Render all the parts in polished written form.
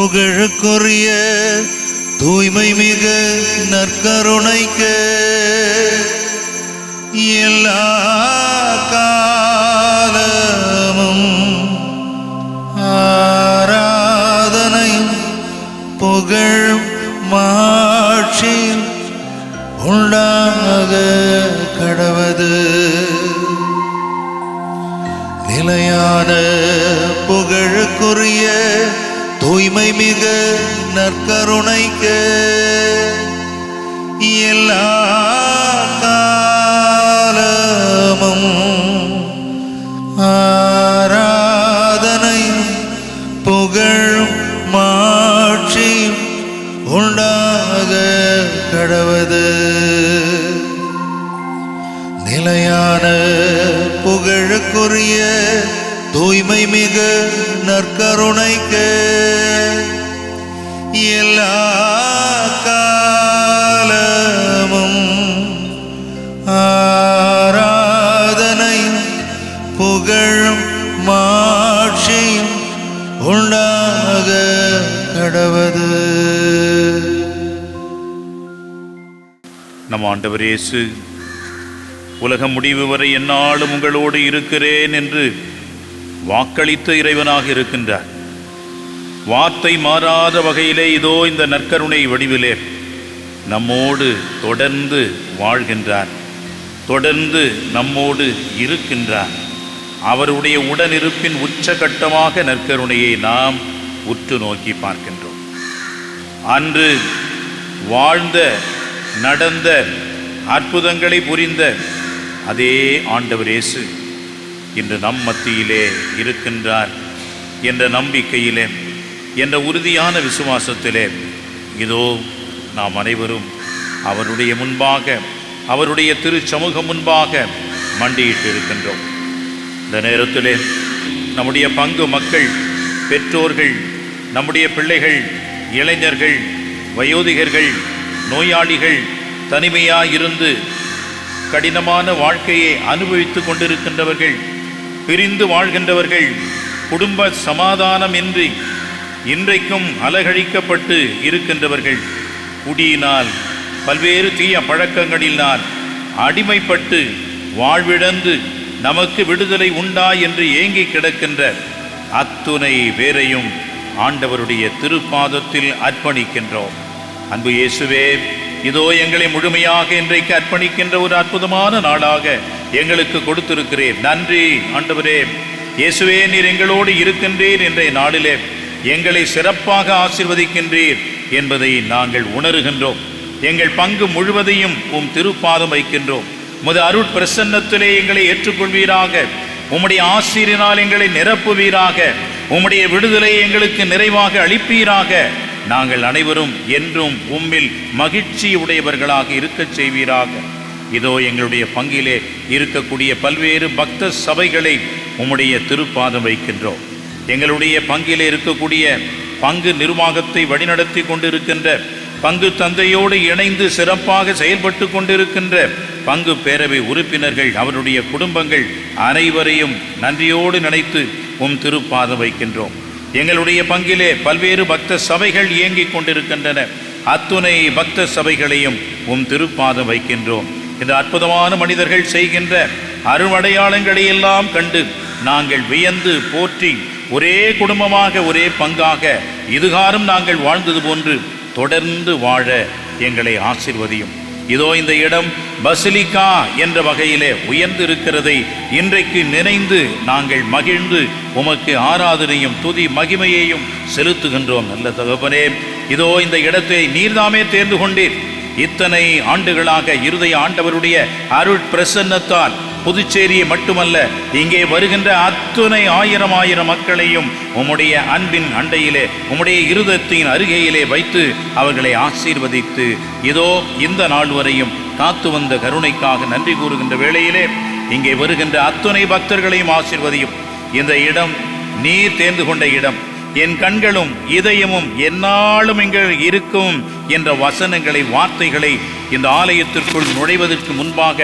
புகழுக்குரிய தூய்மை மிகு நற்கருணைக்கு எல்லா காலமும் ஆராதனையும் புகழும் மாட்சியும் உண்டாக கடவது. நிலையான புகழுக்குரிய தூய்மை மிகு நற்கருணைக்கு எல்லா காலமும் ஆராதனையும் புகழும் மாட்சியும் உண்டாக கடவது. நிலையான புகழுக்குரிய தூய்மை மிகு நற்கருணைக்கு எல்லா காலமும் ஆராதனையும் புகழும் மாட்சியும் உண்டாக கடவது. நம் ஆண்டவர் இயேசு உலகம் முடிவு வரை எந்நாளும் உங்களோடு இருக்கிறேன் என்று வாக்களித்த இறைவனாக இருக்கின்றார். வார்த்தை மாறாத வகையிலே இதோ இந்த நற்கருணை வடிவிலே நம்மோடு தொடர்ந்து வாழ்கின்றார், தொடர்ந்து நம்மோடு இருக்கின்றார். அவருடைய உடனிருப்பின் உச்சகட்டமாக நற்கருணையை நாம் உற்று நோக்கி பார்க்கின்றோம். அன்று வாழ்ந்த நடந்த அற்புதங்களை புரிந்த அதே ஆண்டவர் இயேசு இன்று நம் மத்தியிலே இருக்கின்றார் என்ற நம்பிக்கையிலே, என்ற உறுதியான விசுவாசத்திலே இதோ நாம் அனைவரும் அவருடைய முன்பாக, அவருடைய திருச்சமூகம் முன்பாக மண்டியிட்டு இருக்கின்றோம். இந்த நேரத்திலே நம்முடைய பங்கு மக்கள், பெற்றோர்கள், நம்முடைய பிள்ளைகள், இளைஞர்கள், வயோதிகர்கள், நோயாளிகள், தனிமையாயிருந்து கடினமான வாழ்க்கையை அனுபவித்து கொண்டிருக்கின்றவர்கள், பிரிந்து வாழ்கின்றவர்கள், குடும்ப சமாதானம் இன்றி இன்றைக்கும் அலகழிக்கப்பட்டு இருக்கின்றவர்கள், குடியினால் பல்வேறு தீய பழக்கங்களினால் அடிமைப்பட்டு வாழ்விழந்து நமக்கு விடுதலை உண்டா என்று ஏங்கி கிடக்கின்ற அத்துணை பேரையும் ஆண்டவருடைய திருப்பாதத்தில் அர்ப்பணிக்கின்றோம். அன்பு இயேசுவே, இதோ எங்களை முழுமையாக இன்றைக்கு அர்ப்பணிக்கின்ற ஒரு அற்புதமான நாளாக எங்களுக்கு கொடுத்திருக்கிறேன். நன்றி ஆண்டவரே. இயேசுவே, நீர் எங்களோடு இருக்கின்றீர். இன்றைய நாளிலே எங்களை சிறப்பாக ஆசீர்வதிக்கின்றீர் என்பதை நாங்கள் உணர்கின்றோம். எங்கள் பங்கு முழுவதையும் உம் திருப்பாதம் வைக்கின்றோம். உமது அருட் பிரசன்னத்திலே எங்களை ஏற்றுக்கொள்வீராக. உம்முடைய ஆசீரினால் எங்களை நிரப்புவீராக. உம்முடைய விடுதலை எங்களுக்கு நிறைவாக அளிப்பீராக. நாங்கள் அனைவரும் என்றும் உம்மில் மகிழ்ச்சி உடையவர்களாக இருக்கச் செய்வீராக. இதோ எங்களுடைய பங்கிலே இருக்கக்கூடிய பல்வேறு பக்த சபைகளை உம்முடைய திருப்பாதம் வைக்கின்றோம். எங்களுடைய பங்கிலே இருக்கக்கூடிய பங்கு நிர்வாகத்தை வழிநடத்தி கொண்டிருக்கின்ற, பங்கு தந்தையோடு இணைந்து சிறப்பாக செயல்பட்டு கொண்டிருக்கின்ற பங்கு பேரவை உறுப்பினர்கள், அவருடைய குடும்பங்கள் அனைவரையும் நன்றியோடு நினைத்து உம் திருப்பாதம் வைக்கின்றோம். எங்களுடைய பங்கிலே பல்வேறு பக்த சபைகள் இயங்கிக் கொண்டிருக்கின்றன. அத்துணை பக்த சபைகளையும் உம் திருப்பாதம் வைக்கின்றோம். இந்த அற்புதமான மனிதர்கள் செய்கின்ற அருமடையாளங்களை எல்லாம் கண்டு நாங்கள் வியந்து போற்றி ஒரே குடும்பமாக, ஒரே பங்காக இதுகாரும் நாங்கள் வாழ்ந்தது போன்று தொடர்ந்து வாழ எங்களை ஆசீர்வதியும். இதோ இந்த இடம் பசிலிக்கா என்ற வகையிலே உயர்ந்து இருக்கிறதை இன்றைக்கு நினைந்து நாங்கள் மகிழ்ந்து உமக்கு ஆராதனையும் துதி மகிமையையும் செலுத்துகின்றோம். நல்ல தகப்பனே, இதோ இந்த இடத்தை நீர்தாமே தேர்ந்து கொண்டீர். இத்தனை ஆண்டுகளாக இருதய ஆண்டவருடைய அருள் பிரசன்னத்தால் புதுச்சேரியை மட்டுமல்ல, இங்கே வருகின்ற அத்துணை ஆயிரம் மக்களையும் உம்முடைய அன்பின் அண்டையிலே, உம்முடைய இருதயத்தின் அருகையிலே வைத்து அவர்களை ஆசீர்வதித்து இதோ இந்த நாள் வரையும் காத்து வந்த கருணைக்காக நன்றி கூறுகின்ற வேளையிலே இங்கே வருகின்ற அத்துணை பக்தர்களையும் ஆசீர்வதியும். இந்த இடம் நீர் தேர்ந்து கொண்ட இடம். என் கண்களும் இதயமும் எந்நாளும் இங்கே இருக்கும் என்ற வசனங்களை, வார்த்தைகளை இந்த ஆலயத்திற்குள் நுழைவதற்கு முன்பாக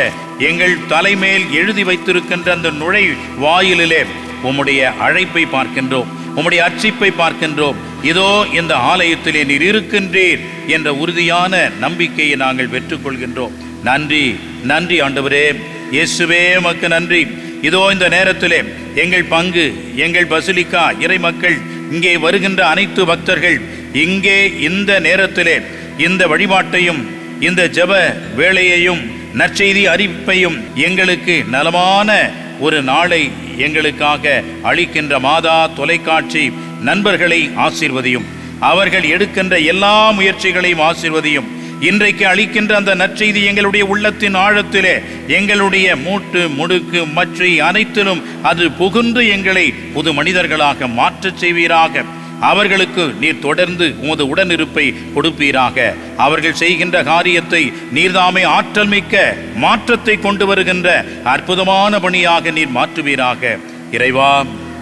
எங்கள் தலைமேல் எழுதி வைத்திருக்கின்ற அந்த நுழை வாயிலிலே உம்முடைய அழைப்பை பார்க்கின்றோம். உம்முடைய அர்ச்சிப்பை பார்க்கின்றோம். இதோ இந்த ஆலயத்திலே நீர் இருக்கின்றீர் என்ற உறுதியான நம்பிக்கையை நாங்கள் பெற்றுக்கொள்கின்றோம். நன்றி, நன்றி ஆண்டவரே. இயேசுவே உமக்கு நன்றி. இதோ இந்த நேரத்திலே எங்கள் பங்கு, எங்கள் பசிலிக்கா இறை மக்கள், இங்கே வருகின்ற அனைத்து பக்தர்கள் இங்கே இந்த நேரத்திலே இந்த வழிபாட்டையும் இந்த ஜெப வேளையையும் நற்செய்தி அறிவிப்பையும் எங்களுக்கு நலமான ஒரு நாளை எங்களுக்காக அளிக்கின்ற மாதா தொலைக்காட்சி நண்பர்களை ஆசீர்வதியும். அவர்கள் எடுக்கின்ற எல்லா முயற்சிகளையும் ஆசீர்வதியும். இன்றைக்கு அளிக்கின்ற அந்த நற்செய்தி எங்களுடைய உள்ளத்தின் ஆழத்திலே, எங்களுடைய மூட்டு முடுக்கு மற்ற அனைத்திலும் அது புகுந்து எங்களை புது மனிதர்களாக மாற்றச் செய்வீராக. அவர்களுக்கு நீர் தொடர்ந்து உமது உடனிருப்பை கொடுப்பீராக. அவர்கள் செய்கின்ற காரியத்தை நீர்தாமே ஆற்றல் மிக்க மாற்றத்தை கொண்டு வருகின்ற அற்புதமான பணியாக நீர் மாற்றுவீராக. இறைவா,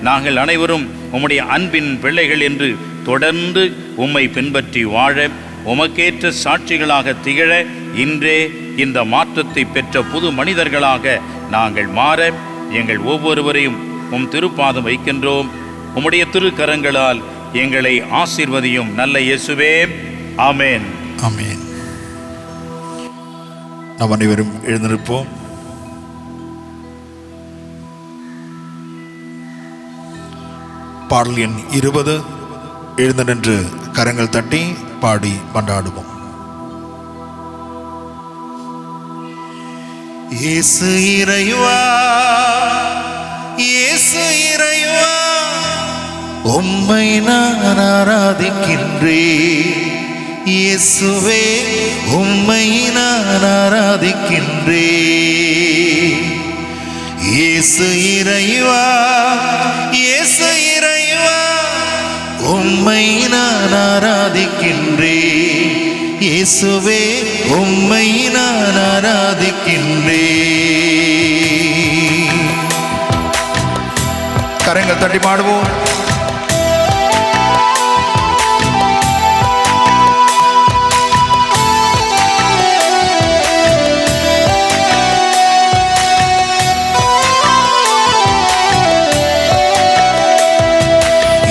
நாங்கள் அனைவரும் உம்முடைய அன்பின் பிள்ளைகள் என்று தொடர்ந்து உம்மை பின்பற்றி வாழ, உமக்கேற்ற சாட்சிகளாக திகழ, இன்றே இந்த மாற்றத்தை பெற்ற புது மனிதர்களாக நாங்கள் மாற எங்கள் ஒவ்வொருவரையும் உம் திருப்பாதம் வைக்கின்றோம். உம்முடைய திருக்கரங்களால் எங்களை ஆசீர்வதியும் நல்ல இயேசுவே. ஆமென். ஆமென். நாம் அனைவரும் எழுந்திருப்போம். பாடல் எண் 20 எழுந்து நின்று கரங்கள் தட்டி பாடி கொண்டாடுவோம். இயேசு இறைவா, இயேசு இறைவா, உம்மை நான் ஆராதிக்கின்றேன். இயேசுவே, உம்மை நான் ஆராதிக்கின்றேன். இயேசு இறைவா, இயேசு இறைவா, உம்மை நான் ஆராதிக்கின்றேன். இயேசுவே, உம்மை நான் ஆராதிக்கின்றேன். கரங்கள் தட்டி பாடுவோம்.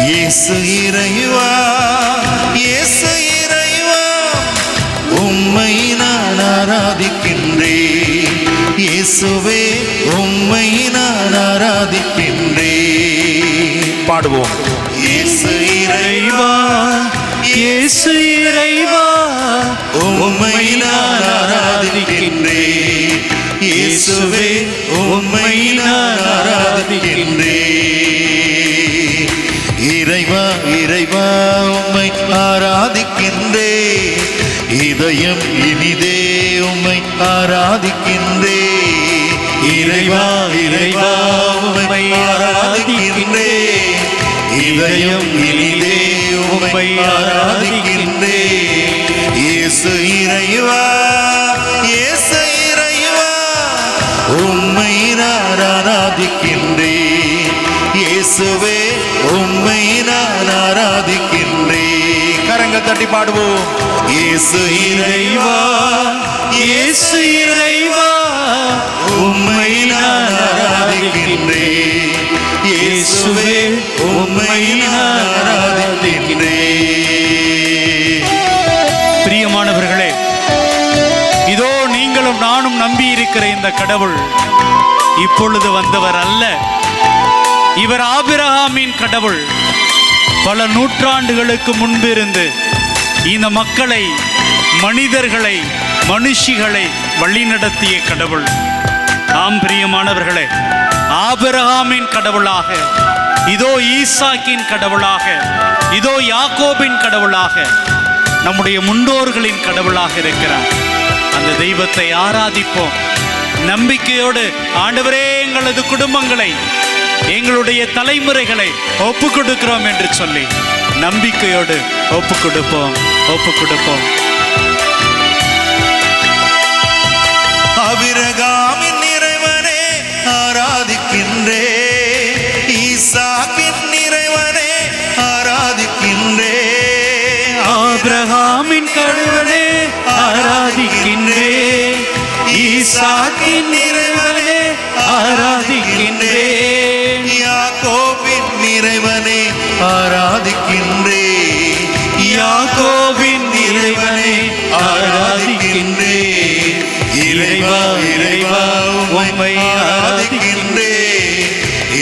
இயேசு இறைவா, இயேசு இறைவா, உம்மை நான் ஆராதிக்கின்றேன். இயேசுவே, உம்மை நான் ஆராதிக்கின்றேன். பாடுவோம். இயேசு இறைவா, இயேசு இறைவா, உம்மை நான் ஆராதிக்கின்றேன். இயேசுவே, உம்மை நான் ஆராதிக்கின்றேன். இறைவா, இறைவா, உம்மை ஆராதிக்கின்றேன். இதயம் இனிதே உம்மை ஆராதிக்கின்றேன். இறைவா, இறைவா, உம்மை ஆராதிக்கின்றேன். இதயம் இனிதே உம்மை ஆராதிக்கின்றேன். இயேசு இறைவா, இயேசு இறைவா, உம்மை நான் ஆராதிக்கின்றேன். இயேசுவே, உம்மை நான் ஆராதிக்கின்றேன். கரங்கள் தட்டி பாடுவோம். இயேசு இறைவா, இயேசு இறைவா, உம்மை நான் ஆராதிக்கின்றேன். இயேசுவே, உம்மை நான் ஆராதிக்கின்றேன். பிரியமானவர்களே, இதோ நீங்களும் நானும் நம்பி இருக்கிற இந்த கடவுள் இப்பொழுது வந்தவர் அல்ல. இவர் ஆபிரகாமின் கடவுள். பல நூற்றாண்டுகளுக்கு முன்பிருந்து இந்த மக்களை, மனிதர்களை, மனுஷிகளை வழிநடத்திய கடவுள். ஆம் பிரியமானவர்களே, ஆபிரகாமின் கடவுளாக, இதோ ஈசாக்கின் கடவுளாக, இதோ யாக்கோபின் கடவுளாக, நம்முடைய முன்னோர்களின் கடவுளாக இருக்கிறார். அந்த தெய்வத்தை ஆராதிப்போம். நம்பிக்கையோடு ஆண்டவரே, எங்களது குடும்பங்களை, எங்களுடைய தலைமுறைகளை ஒப்பு கொடுக்கிறோம் என்று சொல்லி நம்பிக்கையோடு ஒப்பு கொடுப்போம், ஒப்பு கொடுப்போம். ஆபிரகாமின் இறைவனே ஆராதிக்கின்றேன். ஈசாக்கின் இறைவனே ஆராதிக்கின்றேன். ஆபிரகாமின் கடவுளே ஆராதிக்கின்றேன். ஈசாக்கின் இறைவனே ஆராதிக்கின்றேன். யாக்கோபின் இறைவனே ஆராதிக்கின்றேன். யாக்கோபின் இறைவனே ஆராதிக்கின்றேன். இறைவா இறைவா உம்மை ஆராதிக்கின்றேன்.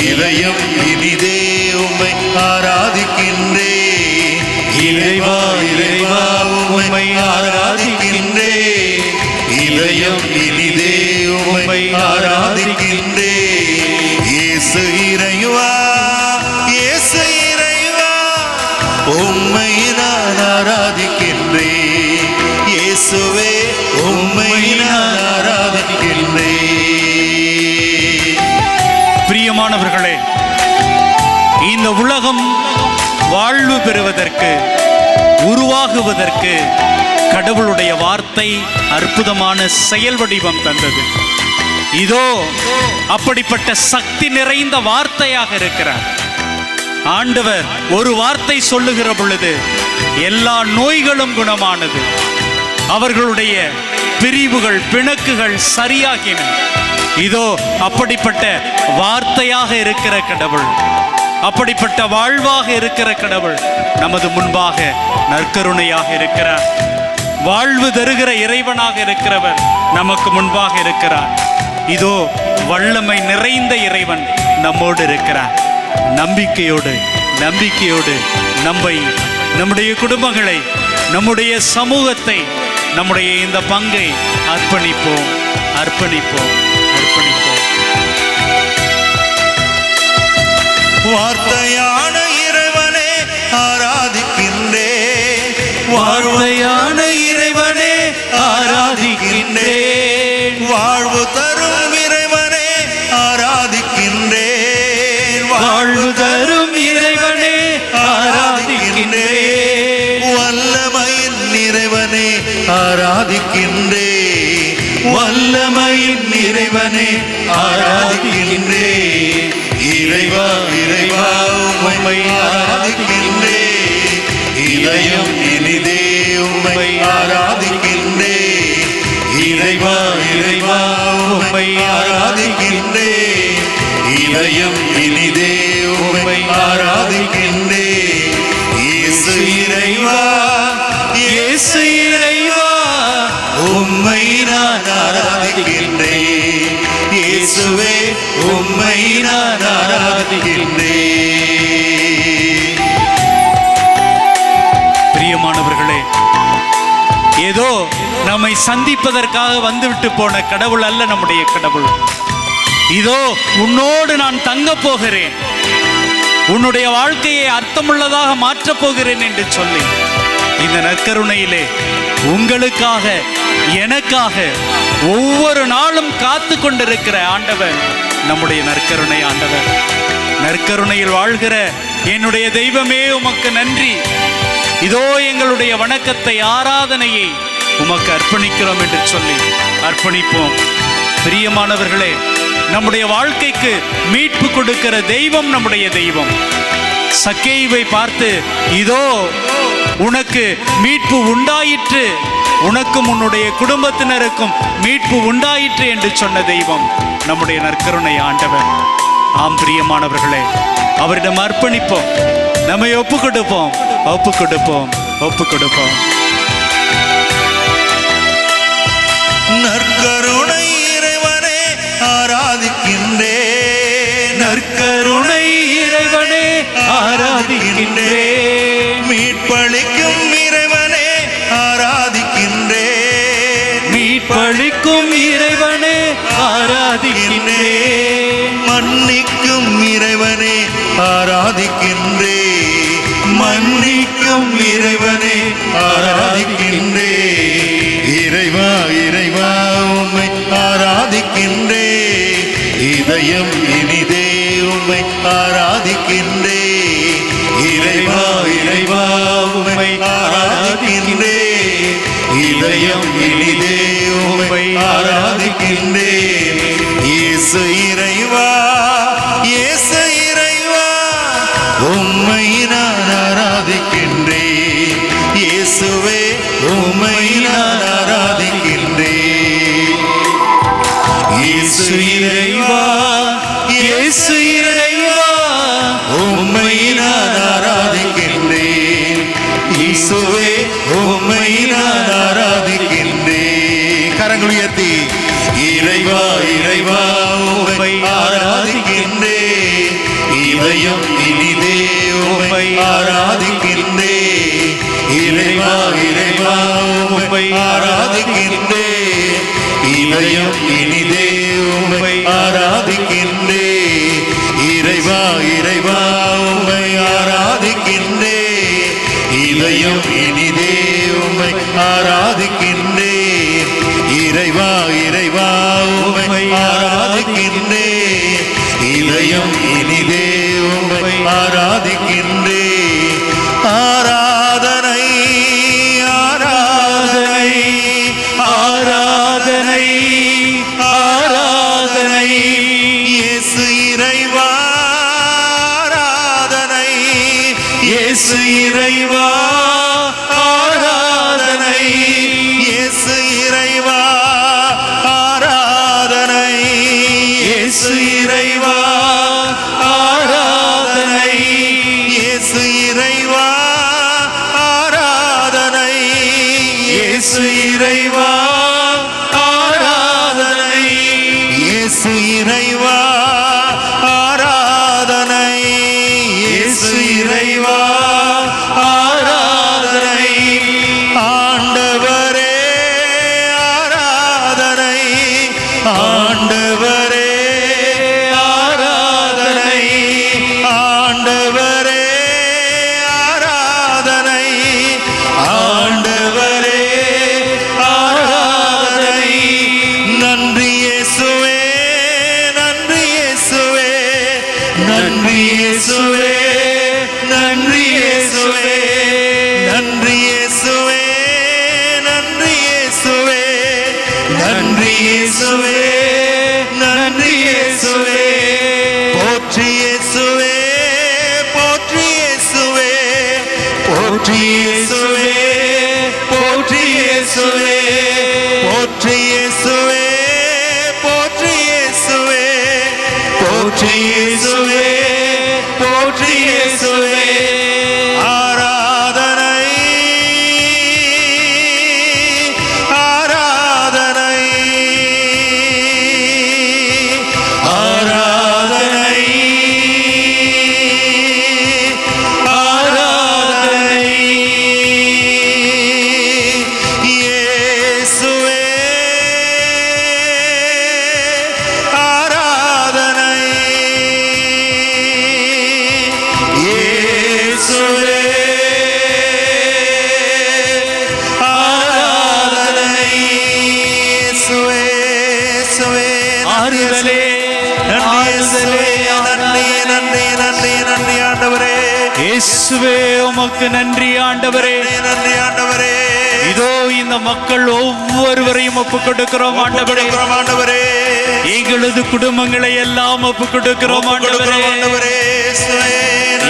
இதயம் இனிதே உம்மை ஆராதிக்கின்றேன். இறைவா இறைவா உம்மை ஆராதிக்கின்றேன். இதயம் இனிதே உம்மை ஆராதிக்கின்றேன். இயேசு இறைவா இயேசு இறைவா உம்மை நான் ஆராதிக்கின்றேன். இயேசுவே உம்மை நான் ஆராதிக்கின்றேன். பிரியமானவர்களே, இந்த உலகம் வாழ்வு பெறுவதற்கு, உருவாகுவதற்கு கடவுளுடைய வார்த்தை அற்புதமான செயல் வடிவம் தந்தது. இதோ அப்படிப்பட்ட சக்தி நிறைந்த வார்த்தையாக இருக்கிறார் ஆண்டவர். ஒரு வார்த்தை சொல்லுகிற பொழுது எல்லா நோய்களும் குணமானது. அவர்களுடைய பிரிவுகள், பிணக்குகள் சரியாகின. இதோ அப்படிப்பட்ட வார்த்தையாக இருக்கிற கடவுள், அப்படிப்பட்ட வாழ்வாக இருக்கிற கடவுள் நமது முன்பாக நற்கருணையாக இருக்கிறார். வாழ்வு தருகிற இறைவனாக இருக்கிறவர் நமக்கு முன்பாக இருக்கிறார். இதோ வல்லமை நிறைந்த இறைவன் நம்மோடு இருக்கிறார். நம்பிக்கையோடு நம்மை, நம்முடைய குடும்பங்களை, நம்முடைய சமூகத்தை, நம்முடைய இந்த பங்கை அர்ப்பணிப்போம். வார்த்தையான இறைவனே ஆராதிக்கின்றேன். வார்த்தையான இறைவனே ஆராதிக்கின்றேன். வாழ்வு தரும் இறைவனே ஆராதிக்கின்றேன். வாழ்வு தரும் இறைவனே ஆராதிக்கின்றேன். வல்லமையின் இறைவனே ஆராதிக்கின்றேன். வல்லமையின் இறைவனே ஆராதிக்கின்றேன். இறைவா இறைவா உம்மை ஆராதிக்கின்றேன். இதயம் இனிதே உம்மை ஆராதிக்கின்றேன். இறைவா இறைவா உம்மை ஆராதிக்கின்றேன். இதயம் இனிதே உம்மை ஆராதிக்கின்றேன். இயேசு இறைவா இயேசு இறைவா உம்மை நான் ஆராதிக்கின்றேன். இயேசுவே உம்மை நான் ஆராதிக்கின்றேன். பிரியமானவர்களே, ஏதோ நம்மை சந்திப்பதற்காக வந்துவிட்டு போன கடவுள் அல்ல நம்முடைய கடவுள். இதோ உன்னோடு நான் தங்க போகிறேன், உன்னுடைய வாழ்க்கையை அர்த்தமுள்ளதாக மாற்றப் போகிறேன் என்று சொல்லி இந்த நற்கருணையிலே உங்களுக்காக, எனக்காக ஒவ்வொரு நாளும் காத்து கொண்டிருக்கிற ஆண்டவர் நம்முடைய நற்கருணை ஆண்டவர். நற்கருணையில் வாழ்கிற என்னுடைய தெய்வமே உமக்கு நன்றி. இதோ எங்களுடைய வணக்கத்தை, ஆராதனையை உமக்கு அர்ப்பணிக்கிறோம் என்று சொல்லி அர்ப்பணிப்போம். பிரியமானவர்களே, நம்முடைய வாழ்க்கைக்கு மீட்பு கொடுக்கிற தெய்வம் நம்முடைய தெய்வம். சக்கேயுவை பார்த்து, இதோ உனக்கு மீட்பு உண்டாயிற்று, உனக்கும் உன்னுடைய குடும்பத்தினருக்கும் மீட்பு உண்டாயிற்று என்று சொன்ன தெய்வம் நம்முடைய நற்கருணை ஆண்டவர். ஆம் பிரியமானவர்களே, அவரிடம் அர்ப்பணிப்போம், நம்மை ஒப்பு கொடுப்போம். நற்கருணை இறைவனே ஆராதிக்கின்றேன். நற்கருணை இறைவனே ஆராதிக்கின்றேன். மீட்பளிக்கும் இறைவனே ஆராதிக்கின்றேன். மீட்பளிக்கும் இறைவனே ஆராதிக்கின்றேன். மன்னிக்கும் இறைவனே ஆராதிக்கின்றேன். மன்னிக்கும் இறைவனே ஆராதிக்கின்றேன். இறைவா இறைவா உம்மை ஆராதிக்கின்றேன். இதயம் இனிதே உம்மை ஆராதிக்கின்றேன். இறைவா இறைவா உம்மை ஆராதிக்கின்றேன். இதயம் இனிதே உம்மை ஆராதிக்கின்றேன். இயேசு இறைவா இயேசு இறைவா உம்மை நான் ஆராதிக்கின்றேன். இயேசுவே உம்மை நான் ஆராதிக்கின்றேன். இயேசு இறைவா இயேசு இறைவா உம்மை நான் இறைவா இறைவா உம்மை ஆராதிக்கின்றேன். இதயம் இனிதே உம்மை ஆராதிக்கின்றேன். இறைவா இறைவா உம்மை ஆராதிக்கின்றேன். இதயம் இனிதே உம்மை ஆராதிக்கின்றேன். இறைவா இறைவா உம்மை ஆராதிக்கின்றேன். இதயம் இனிதே உம்மை ஆராதிக்கின்றேன். இறைவா இறைவா உம்மை ஆராதிக்கின்றேன். இதயம் இனிதே உம்மை ஆராதிக்கின்றேன். ஆராதனை ஆராதனை ஆராதனை ஆராதனை இயேசு இறைவா ஆராதனை. இயேசு இறைவா ஆராதனை. இயேசு இறைவா ஆராதனை. இயேசு இறைவா ஆராதனை. இயேசு இறைவா ஆராதனை. இயேசு இறைவா ஆராதனை. இயேசு இறைவா ஆராதனை. இயேசு இறைவா ஆராதனை. ஆண்டவரே ஆராதனை. ஆண்டவரே ஆராதனை. ஆண்டவரே ஆராதனை. ஆண்டவரே ஆராதனை. நன்றி இயேசுவே நன்றி இயேசுவே நன்றி இயேசுவே நன்றி இயேசுவே நன்றி இயேசுவே நன்றி இயேசுவே நன்றி இயேசுவே நன்றி இயேசுவே. போற்றி இயேசுவே போற்றி இயேசுவே போற்றி இயேசுவே போற்றி இயேசுவே போற்றி இயேசுவே போற்றி இயேசுவே போற்றி இயேசுவே போற்றி இயேசுவே. ஆராதனை ஆராதனை ஆராதனை ஆராதனை. இயேசுவே ஆராதனை. இயேசுவே ஆராதனை. இயேசுவே இயேசுவே ஆறுதலே நன்றி இயேசுவே. நன்றி நன்றி நன்றி நன்றி ஆண்டவரே. இயேசுவே உமக்கு நன்றி ஆண்டவரே. நன்றி ஆண்டவரே. இதோ இந்த மக்கள் ஒவ்வொருவரையும் ஒப்பு கொடுக்கிறோம் ஆண்டவரே. ஆண்டவரே எங்களது குடும்பங்களை எல்லாம் ஒப்பு கொடுக்கிறோம் ஆண்டவரே. ஆண்டவரே இயேசுவே.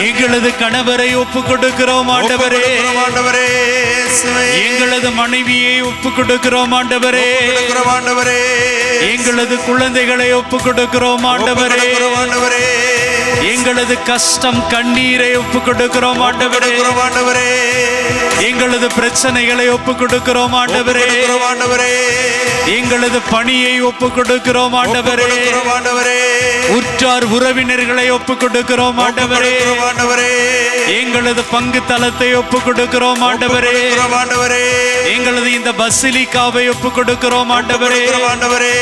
எங்களது கணவரை ஒப்பு கொடுக்கிறோம் ஆண்டவரே. ஆண்டவரே இயேசுவே. எங்களது மனைவியை ஒப்பு கொடுக்கிறோம் ஆண்டவரே. ஆண்டவரே எங்களது குழந்தைகளை ஒப்பு கொடுக்கிறோம் ஆண்டவரே. ஆண்டவரே எங்களது கஷ்டம் கண்ணீரை ஒப்பு கொடுக்கிறோம் ஆண்டவரே. ஆண்டவரே எங்களது பிரச்சனைகளை ஒப்பு கொடுக்கிறோம் ஆண்டவரே. ஆண்டவரே எங்களது பணியை ஒப்பு கொடுக்கிறோம் ஆண்டவரே. ஆண்டவரே உற்றார் உறவினர்களை ஒப்பு கொடுக்கிறோம் ஆண்டவரே. ஆண்டவரே எங்களது பங்கு தலத்தை ஒப்பு கொடுக்கிறோம் ஆண்டவரே. ஆண்டவரே எங்களது இந்த பசிலிக்காவை ஒப்பு கொடுக்கிறோம் ஆண்டவரே. ஆண்டவரே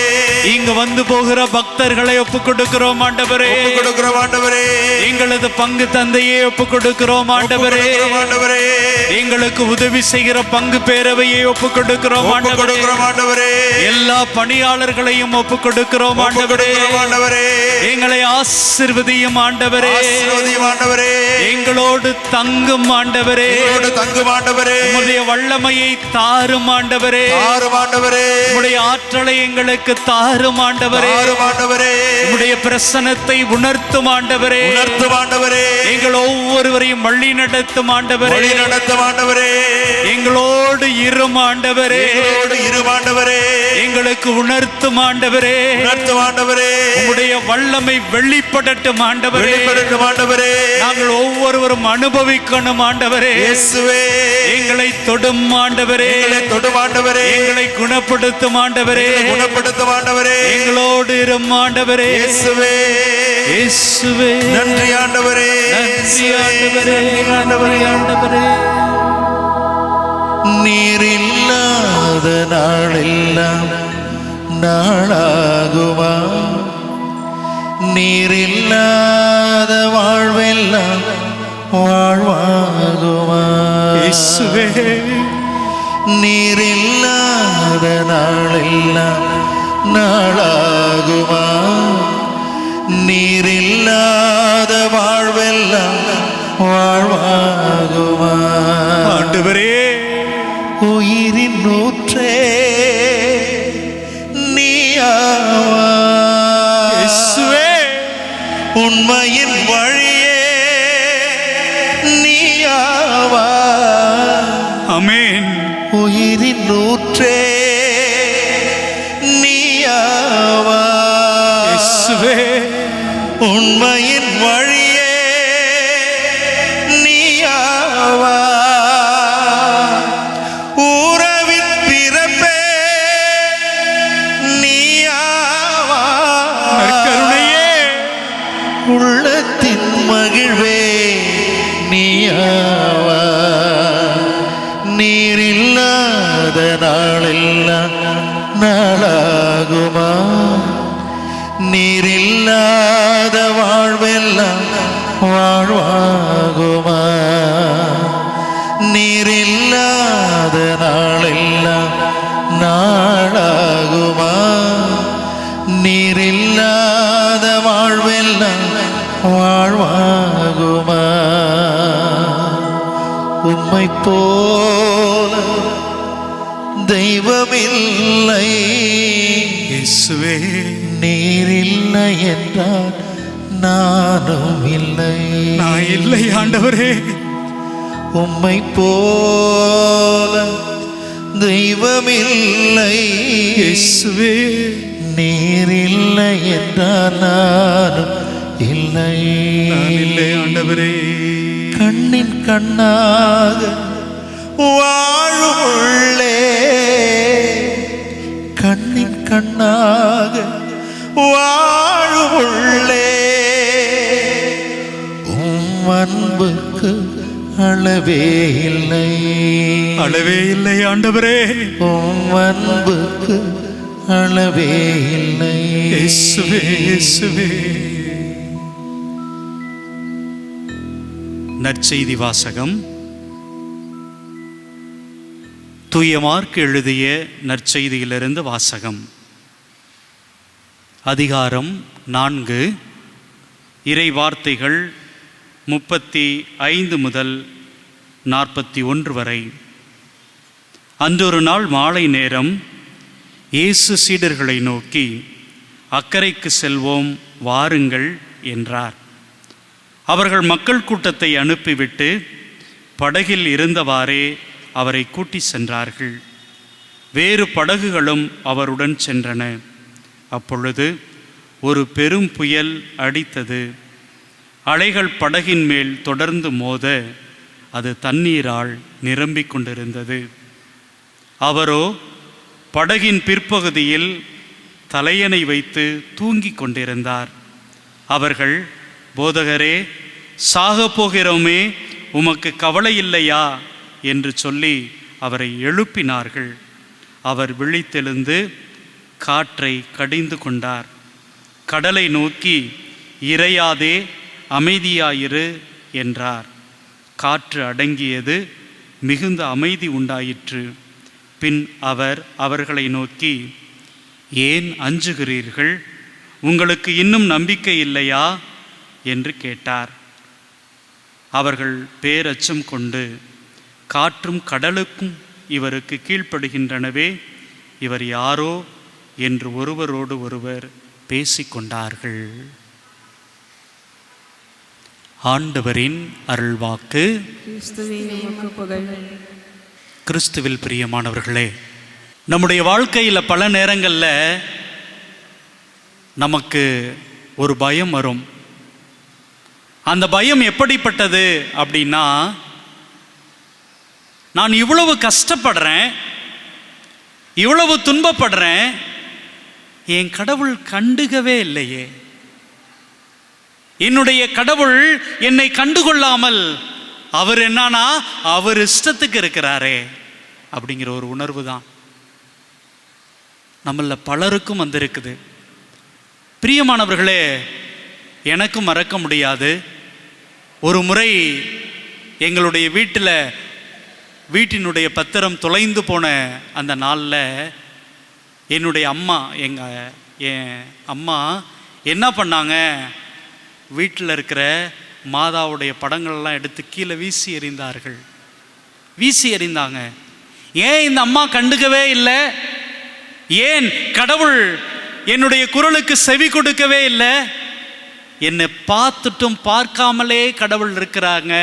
இங்கு வந்து போகிற பக்தர்களை ஒப்பு கொடுக்கிறோம் ஆண்டவரே. ஆண்டவரே எங்களது பங்கு தந்தையை ஒப்பு கொடுக்கிறோம் ஆண்டவரே. ஆண்டவரே எங்களுக்கு உதவி செய்கிற பங்கு பேரவையை ஒப்பு கொடுக்கிறோம் ஆண்டவரே. ஆண்டவரே எல்லா பணியாளர்களையும் ஒப்பு கொடுக்கிறோம் ஆண்டவரே. ஆண்டவரே எங்களை ஆசீர்வதியும் ஆண்டவரே. ஆண்டவரே எங்களோடு தங்கும் ஆண்டவரே. தங்கும் ஆண்டவரே. உம்முடைய வல்லமையை தாரும் ஆண்டவரே. ஆண்டவரே உம்முடைய ஆற்றலை எங்களுக்கு தாரும் ஆண்டவரே. ஆண்டவரே உம்முடைய பிரசன்னத்தை உணர்த்தும் ஆண்டவரே. உணர்த்தும் ஆண்டவரே. எங்கள் ஒவ்வொருவரையும் வழி நடத்தும் ஆண்டவரே. வழி நடத்தும் ஆண்டவரே. எங்களோடு இரும் ஆண்டவரே, எங்களோடு இரும் ஆண்டவரே, எங்களுக்கு உணர்த்தும் ஆண்டவரே, உணர்த்தும் ஆண்டவரே, உம்முடைய வல்லமை வெளிப்படட்டும் ஆண்டவரே, வெளிப்படட்டும் ஆண்டவரே, நாங்கள் ஒவ்வொருவரும் அனுபவிக்கணும் ஆண்டவரே. இயேசுவே, எங்களை தொடும் ஆண்டவரே, எங்களை தொடும் ஆண்டவரே, எங்களை குணப்படுத்தும் ஆண்டவரே, குணப்படுத்தும் ஆண்டவரே, எங்களோடு இரும் ஆண்டவரே. இயேசுவே, இயேசுவே, நன்றி ஆண்டவரே, நன்றி ஆண்டவரே, ஆண்டவரே, ஆண்டவரே. நீர் இல்லாத நாளெல்லாம் நாளாகுமா? நீர் இல்லாத வாழ்வெல்லாம் வாழ்வாகுமா? இயேசுவே, நீர் இல்லாத நாளெல்லாம் நாளாகுமா? நீர் இல்லாத வாழ்வெல்லாம் வாழ்வாகுமா? ஆண்டவரே, உயிரின் நூற்றே நீயாவா? இயேசுவே, உண்மையின் வழியே நீயாவா? ஆமென். உயிரின் நூற்றே நீயாவா? இயேசுவே, உண்மையின் வழியே நீயாவா? உறவின் பிறப்பே நீயாவா? நற்கருணையே, உள்ளத்தின் மகிழ்வே நீயாவா? நீர் இல்லாத நாளெல்லாம் நாளாகுமா? நீர் இல்லாத வாழ்வெல்லாம் வாழ்வாகுமா? நீர் இல்லாத நாளெல்லாம் நாளாகுமா? நீர் இல்லாத வாழ்வெல்லாம் வாழ்வாகுமா? உம்மை போல தெய்வமில்லை. இயேசுவே, நீர் இல்லை என்றால் நானும் இல்லை. நான் இல்லை ஆண்டவரே. உம்மை போல தெய்வமில்லை. இயேசுவே, நீர் இல்லை என்றால் நானும் இல்லை. நான் இல்லை ஆண்டவரே. கண்ணின் கண்ணாக வாழும் உள்ளே, கண்ணின் கண்ணாக வாழும் உள்ளே, உம் அன்புக்கு அளவே இல்லை. அளவே இல்லை ஆண்டவரே. உம் அன்புக்கு அளவே இல்லை. இயேசுவே, இயேசுவே. நற்செய்தி வாசகம். தூய மார்க் எழுதிய நற்செய்தியிலிருந்து வாசகம். அதிகாரம் 4, இறை வார்த்தைகள் 35 முதல் 41 வரை. அன்றொரு நாள் மாலை நேரம் இயேசு சீடர்களை நோக்கி, அக்கரைக்கு செல்வோம் வாருங்கள் என்றார். அவர்கள் மக்கள் கூட்டத்தை அனுப்பிவிட்டு படகில் இருந்தவாறே அவரை கூட்டி சென்றார்கள். வேறு படகுகளும் அவருடன் சென்றன. அப்பொழுது ஒரு பெரும் புயல் அடித்தது. அலைகள் படகின் மேல் தொடர்ந்து மோத அது தண்ணீரால் நிரம்பிக் கொண்டிருந்தது. அவரோ படகின் பிற்பகுதியில் தலையணை வைத்து தூங்கிக் கொண்டிருந்தார். அவர்கள், போதகரே, சாகப் போகிறோமே, உமக்கு கவலை இல்லையா என்று சொல்லி அவரை எழுப்பினார்கள். அவர் விழித்தெழுந்து காற்றை கடிந்து கொண்டார். கடலை நோக்கி, இறையாதே, அமைதியாயிரு என்றார். காற்று அடங்கியது, மிகுந்த அமைதி உண்டாயிற்று. பின் அவர் அவர்களை நோக்கி, ஏன் அஞ்சுகிறீர்கள்? உங்களுக்கு இன்னும் நம்பிக்கை இல்லையா என்று கேட்டார். அவர்கள் பேரச்சம் கொண்டு, காற்றும் கடலுக்கும் இவருக்கு கீழ்ப்படுகின்றனவே, இவர் யாரோ என்று ஒருவரோடு ஒருவர் பேசிக்கொண்டார்கள். ஆண்டவரின் அருள்வாக்கு. கிறிஸ்துவில் பிரியமானவர்களே, நம்முடைய வாழ்க்கையில் பல நேரங்களில் நமக்கு ஒரு பயம் வரும். அந்த பயம் எப்படிப்பட்டது அப்படின்னா, நான் இவ்வளவு கஷ்டப்படுறேன், இவ்வளவு துன்பப்படுறேன், என் கடவுள் கண்டுகவே இல்லையே, என்னுடைய கடவுள் என்னை கண்டுகொள்ளாமல் அவர் என்னன்னா அவர் இஷ்டத்துக்கு இருக்கிறாரே அப்படிங்கிற ஒரு உணர்வு தான் நம்மள பலருக்கும் வந்திருக்குது. பிரியமானவர்களே, எனக்கும் மறக்க முடியாது. ஒரு முறை எங்களுடைய வீட்டினுடைய பத்திரம் தொலைந்து போன அந்த நாளில் என்னுடைய அம்மா என் அம்மா என்ன பண்ணாங்க, வீட்டில் இருக்கிற மாதாவுடைய படங்கள்லாம் எடுத்து கீழே வீசி எறிந்தாங்க. ஏன் இந்த அம்மா கண்டுக்கவே இல்லை? ஏன் கடவுள் என்னுடைய குரலுக்கு செவி கொடுக்கவே இல்லை? என்னை பார்த்துட்டும் பார்க்காமலே கடவுள் இருக்கிறாங்க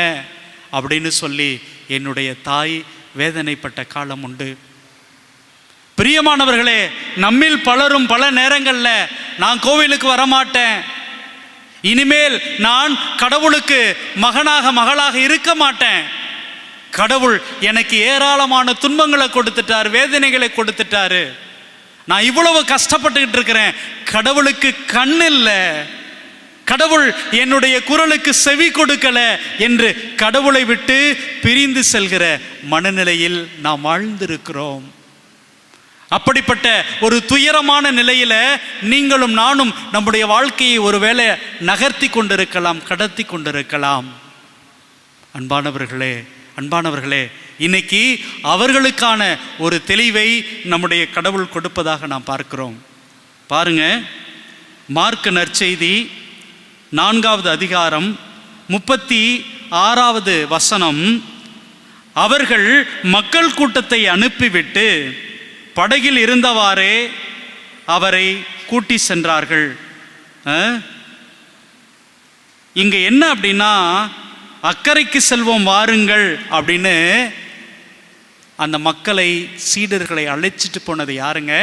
அப்படின்னு சொல்லி என்னுடைய தாய் வேதனைப்பட்ட காலம் உண்டு. பிரியமானவர்களே, நம்மில் பலரும் பல நேரங்களில் நான் கோவிலுக்கு வரமாட்டேன், இனிமேல் நான் கடவுளுக்கு மகளாக இருக்க மாட்டேன், கடவுள் எனக்கு ஏராளமான துன்பங்களை கொடுத்துட்டார், வேதனைகளை கொடுத்துட்டாரு, நான் இவ்வளவு கஷ்டப்பட்டுக்கிட்டு இருக்கிறேன், கடவுளுக்கு கண் இல்லை, கடவுள் என்னுடைய குரலுக்கு செவி கொடுக்கல என்று கடவுளை விட்டு பிரிந்து செல்கிற மனநிலையில் நாம் வாழ்ந்திருக்கிறோம். அப்படிப்பட்ட ஒரு துயரமான நிலையில நீங்களும் நானும் நம்முடைய வாழ்க்கையை ஒருவேளை நகர்த்தி கொண்டிருக்கலாம், கடத்தி கொண்டிருக்கலாம். அன்பானவர்களே, இன்னைக்கு அவர்களுக்கான ஒரு தெளிவை நம்முடைய கடவுள் கொடுப்பதாக நாம் பார்க்கிறோம். பாருங்க, மார்க் நற்செய்தி 4வது அதிகாரம் 36வது வசனம். அவர்கள் மக்கள் கூட்டத்தை அனுப்பிவிட்டு படகில் இருந்தவாறே அவரை கூட்டி சென்றார்கள். இங்க என்ன அப்படின்னா, அக்கறைக்கு செல்வோம் வாருங்கள் அப்படின்னு அந்த மக்களை, சீடர்களை அழைச்சிட்டு போனது யாருங்க?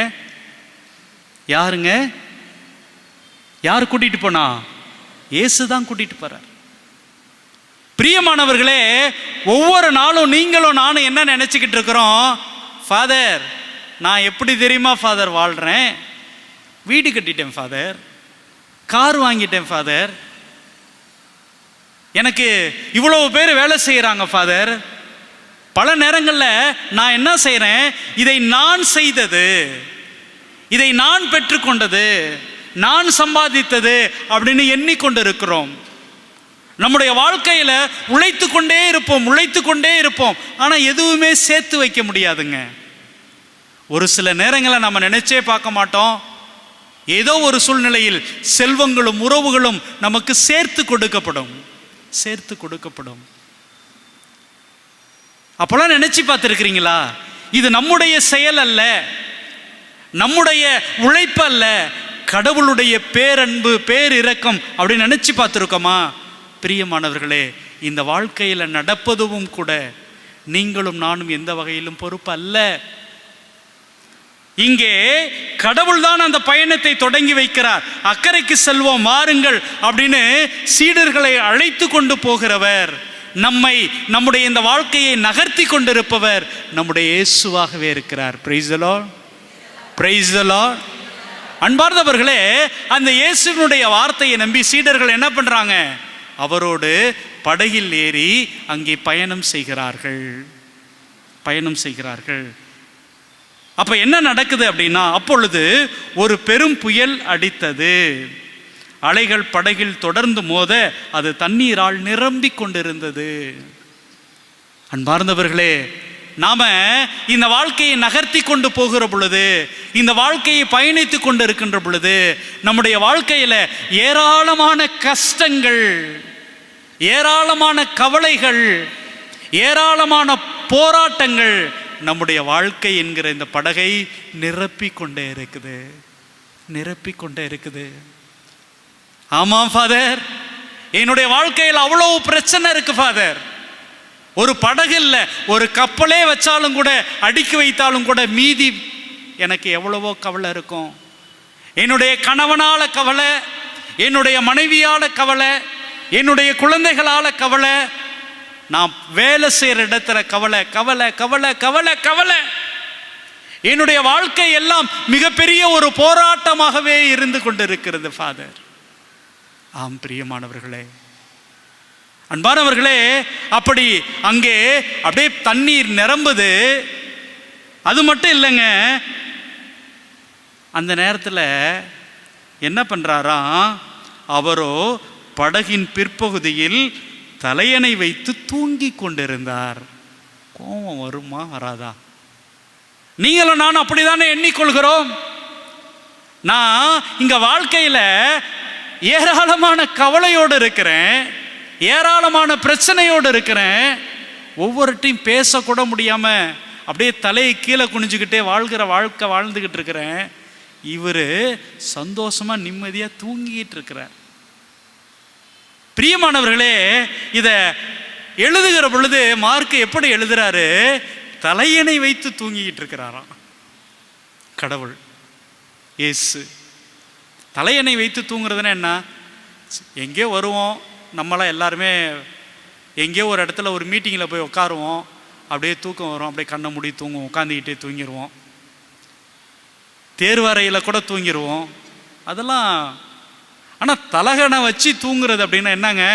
யார் கூட்டிட்டு போனா? இயேசு தான் கூட்டிட்டு போறார். பிரியமானவர்களே, ஒவ்வொரு நாளும் நீங்களும் நானும் என்ன நினைச்சுக்கிட்டு இருக்கிறோம்? ஃபாதர், நான் எப்படி தெரியுமா ஃபாதர் வாழ்கிறேன்? வீடு கட்டிட்டேன் ஃபாதர், கார் வாங்கிட்டேன் ஃபாதர், எனக்கு இவ்வளவு பேர் வேலை செய்கிறாங்க ஃபாதர். பல நேரங்களில் நான் என்ன செய்கிறேன்? இதை நான் செய்தது, இதை நான் பெற்றுக்கொண்டது, நான் சம்பாதித்தது அப்படின்னு எண்ணிக்கொண்டு இருக்கிறோம். நம்முடைய வாழ்க்கையில் உழைத்து கொண்டே இருப்போம், ஆனால் எதுவுமே சேர்த்து வைக்க முடியாதுங்க. ஒரு சில நேரங்களில் நம்ம நினைச்சே பார்க்க மாட்டோம், ஏதோ ஒரு சூழ்நிலையில் செல்வங்களும் உறவுகளும் நமக்கு சேர்த்து கொடுக்கப்படும். அப்போல்லாம் நினைச்சு பார்த்துருக்கிறீங்களா? இது நம்முடைய செயல் அல்ல, நம்முடைய உழைப்பு அல்ல, கடவுளுடைய பேரன்பு, பேரிரக்கம் அப்படின்னு நினைச்சு பார்த்துருக்கோமா? பிரியமானவர்களே, இந்த வாழ்க்கையில் நடப்பதும் கூட நீங்களும் நானும் எந்த வகையிலும் பொறுப்பு அல்ல. இங்கே கடவுள் தான் அந்த பயணத்தை தொடங்கி வைக்கிறார். அக்கறைக்கு செல்வோம் வாருங்கள் அப்படின்னு சீடர்களை அழைத்து கொண்டு போகிறவர், நம்முடைய இந்த வாழ்க்கையை நகர்த்தி கொண்டிருப்பவர் நம்முடைய இயேசுவாகவே இருக்கிறார். Praise the Lord. அன்பார்ந்தவர்களே, அந்த இயேசுவினுடைய வார்த்தையை நம்பி சீடர்கள் என்ன பண்றாங்க? அவரோடு படகில் ஏறி அங்கே பயணம் செய்கிறார்கள். அப்ப என்ன நடக்குது அப்படின்னா, அப்பொழுது ஒரு பெரும் புயல் அடித்தது, அலைகள் படகில் தொடர்ந்து மோத அது தண்ணீரால் நிரம்பிக் கொண்டிருந்தது. அன்பார்ந்தவர்களே, நாம இந்த வாழ்க்கையை நகர்த்தி கொண்டு போகிற பொழுது, இந்த வாழ்க்கையை பயணித்து கொண்டு இருக்கின்ற பொழுது, நம்முடைய வாழ்க்கையில ஏராளமான கஷ்டங்கள், ஏராளமான கவலைகள், ஏராளமான போராட்டங்கள் நம்முடைய வாழ்க்கை என்கிற இந்த படகை நிரப்பிக் கொண்டே இருக்குது. ஆமாம் ஃபாதர், என்னுடைய வாழ்க்கையில் அவ்வளவு பிரச்சனை இருக்கு ஃபாதர். ஒரு படகு இல்லை, ஒரு கப்பலே வச்சாலும் கூட, அடுக்கி வைத்தாலும் கூட மீதி எனக்கு எவ்வளவோ கவலை இருக்கும். என்னுடைய கணவனால கவலை, என்னுடைய மனைவியால கவலை, என்னுடைய குழந்தைகளால கவலை, நான் வேலை செய்கிற இடத்துல கவலை கவலை கவலை கவலை கவலை. என்னுடைய வாழ்க்கை எல்லாம் மிகப்பெரிய ஒரு போராட்டமாகவே இருந்து கொண்டிருக்கிறது ஃபாதர். ஆம் பிரியமானவர்களே, அன்பானவர்களே, அப்படி அங்கே அப்படியே தண்ணீர் நிரம்புது. அது மட்டும் இல்லைங்க, அந்த நேரத்தில் என்ன பண்ணுறாராம், அவரோ படகின் பிற்பகுதியில் தலையணை வைத்து தூங்கி கொண்டிருந்தார். கோபம் வருமா வராதா? நீங்களும் நானும் அப்படிதானே எண்ணிக்கொள்கிறோம். நான் இங்க வாழ்க்கையில் ஏராளமான கவலையோடு இருக்கிறேன், ஏராளமான பிரச்சனையோடு இருக்கிறேன். ஒவ்வொருட்டையும் பேசக்கூட முடியாம அப்படியே தலையை கீழே குனிஞ்சுக்கிட்டே வாழ்கிற வாழ்க்கை வாழ்ந்துக்கிட்டு இருக்கிறேன். இவர் சந்தோஷமா நிம்மதியா தூங்கிட்டு இருக்கிறார். பிரியமானவர்களே, இதை எழுதுகிற பொழுது மார்க் எப்படி எழுதுறாரு, தலையணை வைத்து தூங்கிட்டு இருக்கிறாராம். கடவுள் இயேசு தலையணை வைத்து தூங்குறதுன்னா என்ன? எங்கேயோ வருவோம், நம்மளாம் எல்லாருமே எங்கேயோ ஒரு இடத்துல ஒரு மீட்டிங்கில் போய் உட்காருவோம், அப்படியே தூக்கம் வரும், அப்படியே கண்ணை மூடி தூங்குவோம், உட்காந்துக்கிட்டே தூங்கிடுவோம். தேர்வறையில் கூட தூங்கிடுவோம், அதெல்லாம். ஆனால் தலகணை வச்சு தூங்குறது அப்படின்னா என்னங்க?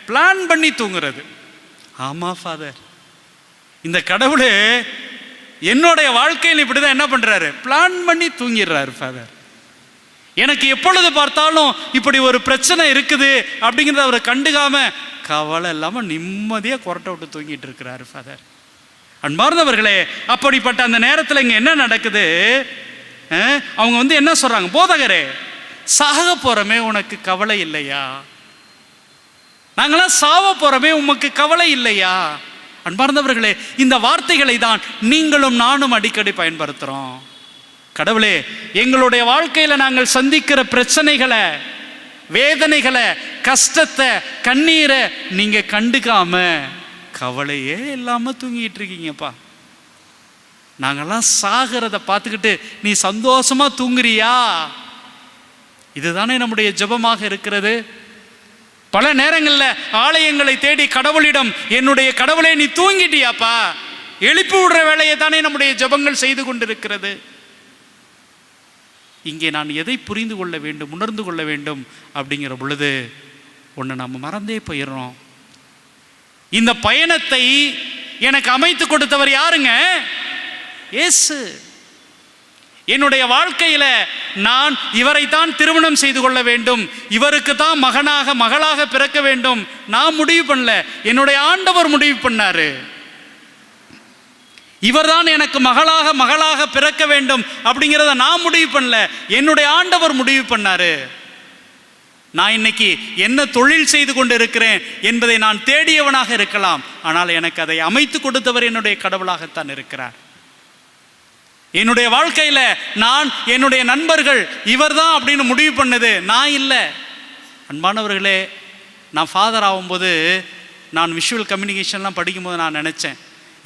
பிளான் பண்ணி தூங்குறது. ஆமாம் ஃபாதர், இந்த கடவுள் என்னுடைய வாழ்க்கையில் இப்படி தான் என்ன பண்ணுறாரு, பிளான் பண்ணி தூங்கிடுறாரு ஃபாதர். எனக்கு எப்பொழுது பார்த்தாலும் இப்படி ஒரு பிரச்சனை இருக்குது அப்படிங்கிறத அவரை கண்டுக்காம கவலை இல்லாமல் நிம்மதியாக கொரட்டை விட்டு தூங்கிட்டு இருக்கிறாரு ஃபாதர். அன்பார்ந்தவர்களே, அப்படிப்பட்ட அந்த நேரத்தில் இங்கே என்ன நடக்குது? அவங்க என்ன சொல்றாங்க, போதகரே சாக போறமே உனக்கு கவலை இல்லையா? நாங்களாம் சாவ போறமே உமக்கு கவலை இல்லையா? அன்பார்ந்தவர்களே, இந்த வார்த்தைகளை தான் நீங்களும் நானும் அடிக்கடி பயன்படுத்துறோம். கடவுளே, எங்களுடைய வாழ்க்கையில் நாங்கள் சந்திக்கிற பிரச்சனைகளை, வேதனைகளை, கஷ்டத்தை, கண்ணீரை நீங்க கண்டுக்காம கவலையே இல்லாம தூங்கிட்டு இருக்கீங்கப்பா. நாங்கெல்லாம் சாகிறத பார்த்துக்கிட்டு நீ சந்தோஷமா தூங்குறியா? இதுதானே நம்முடைய ஜெபமாக இருக்கிறது. பல நேரங்களில் ஆலயங்களை தேடி கடவுளிடம், என்னுடைய கடவுளை நீ தூங்கிட்டியாப்பா, எழுப்பி விடுற வேலையை தானே நம்முடைய ஜெபங்கள் செய்து கொண்டிருக்கிறது. இங்கே நான் எதை புரிந்து கொள்ள வேண்டும், உணர்ந்து கொள்ள வேண்டும் அப்படிங்கிற பொழுது ஒன்று நம்ம மறந்தே போயிடுறோம். இந்த பயணத்தை எனக்கு அமைத்து கொடுத்தவர் யாருங்க? இயேசு. என்னுடைய வாழ்க்கையில் நான் இவரைத்தான் திருமணம் செய்து கொள்ள வேண்டும், இவருக்கு தான் மகனாக மகளாக பிறக்க வேண்டும் நான் முடிவு பண்ணல, என்னுடைய ஆண்டவர் முடிவு பண்ணாரு. இவர்தான் எனக்கு மகளாக பிறக்க வேண்டும் அப்படிங்கிறத நான் முடிவு பண்ணல, என்னுடைய ஆண்டவர் முடிவு பண்ணாரு. நான் இன்னைக்கு என்ன தொழில் செய்து கொண்டு இருக்கிறேன் என்பதை நான் தேடியவனாக இருக்கலாம், ஆனால் எனக்கு அதை அமைத்து கொடுத்தவர் என்னுடைய கடவுளாகத்தான் இருக்கிறார். என்னுடைய வாழ்க்கையில் நான், என்னுடைய நண்பர்கள் இவர்தான் அப்படின்னு முடிவு பண்ணது நான் இல்லை. அன்பானவர்களே, நான் ஃபாதர் ஆகும்போது, நான் விஷுவல் கம்யூனிகேஷன்லாம் படிக்கும்போது நான் நினச்சேன்,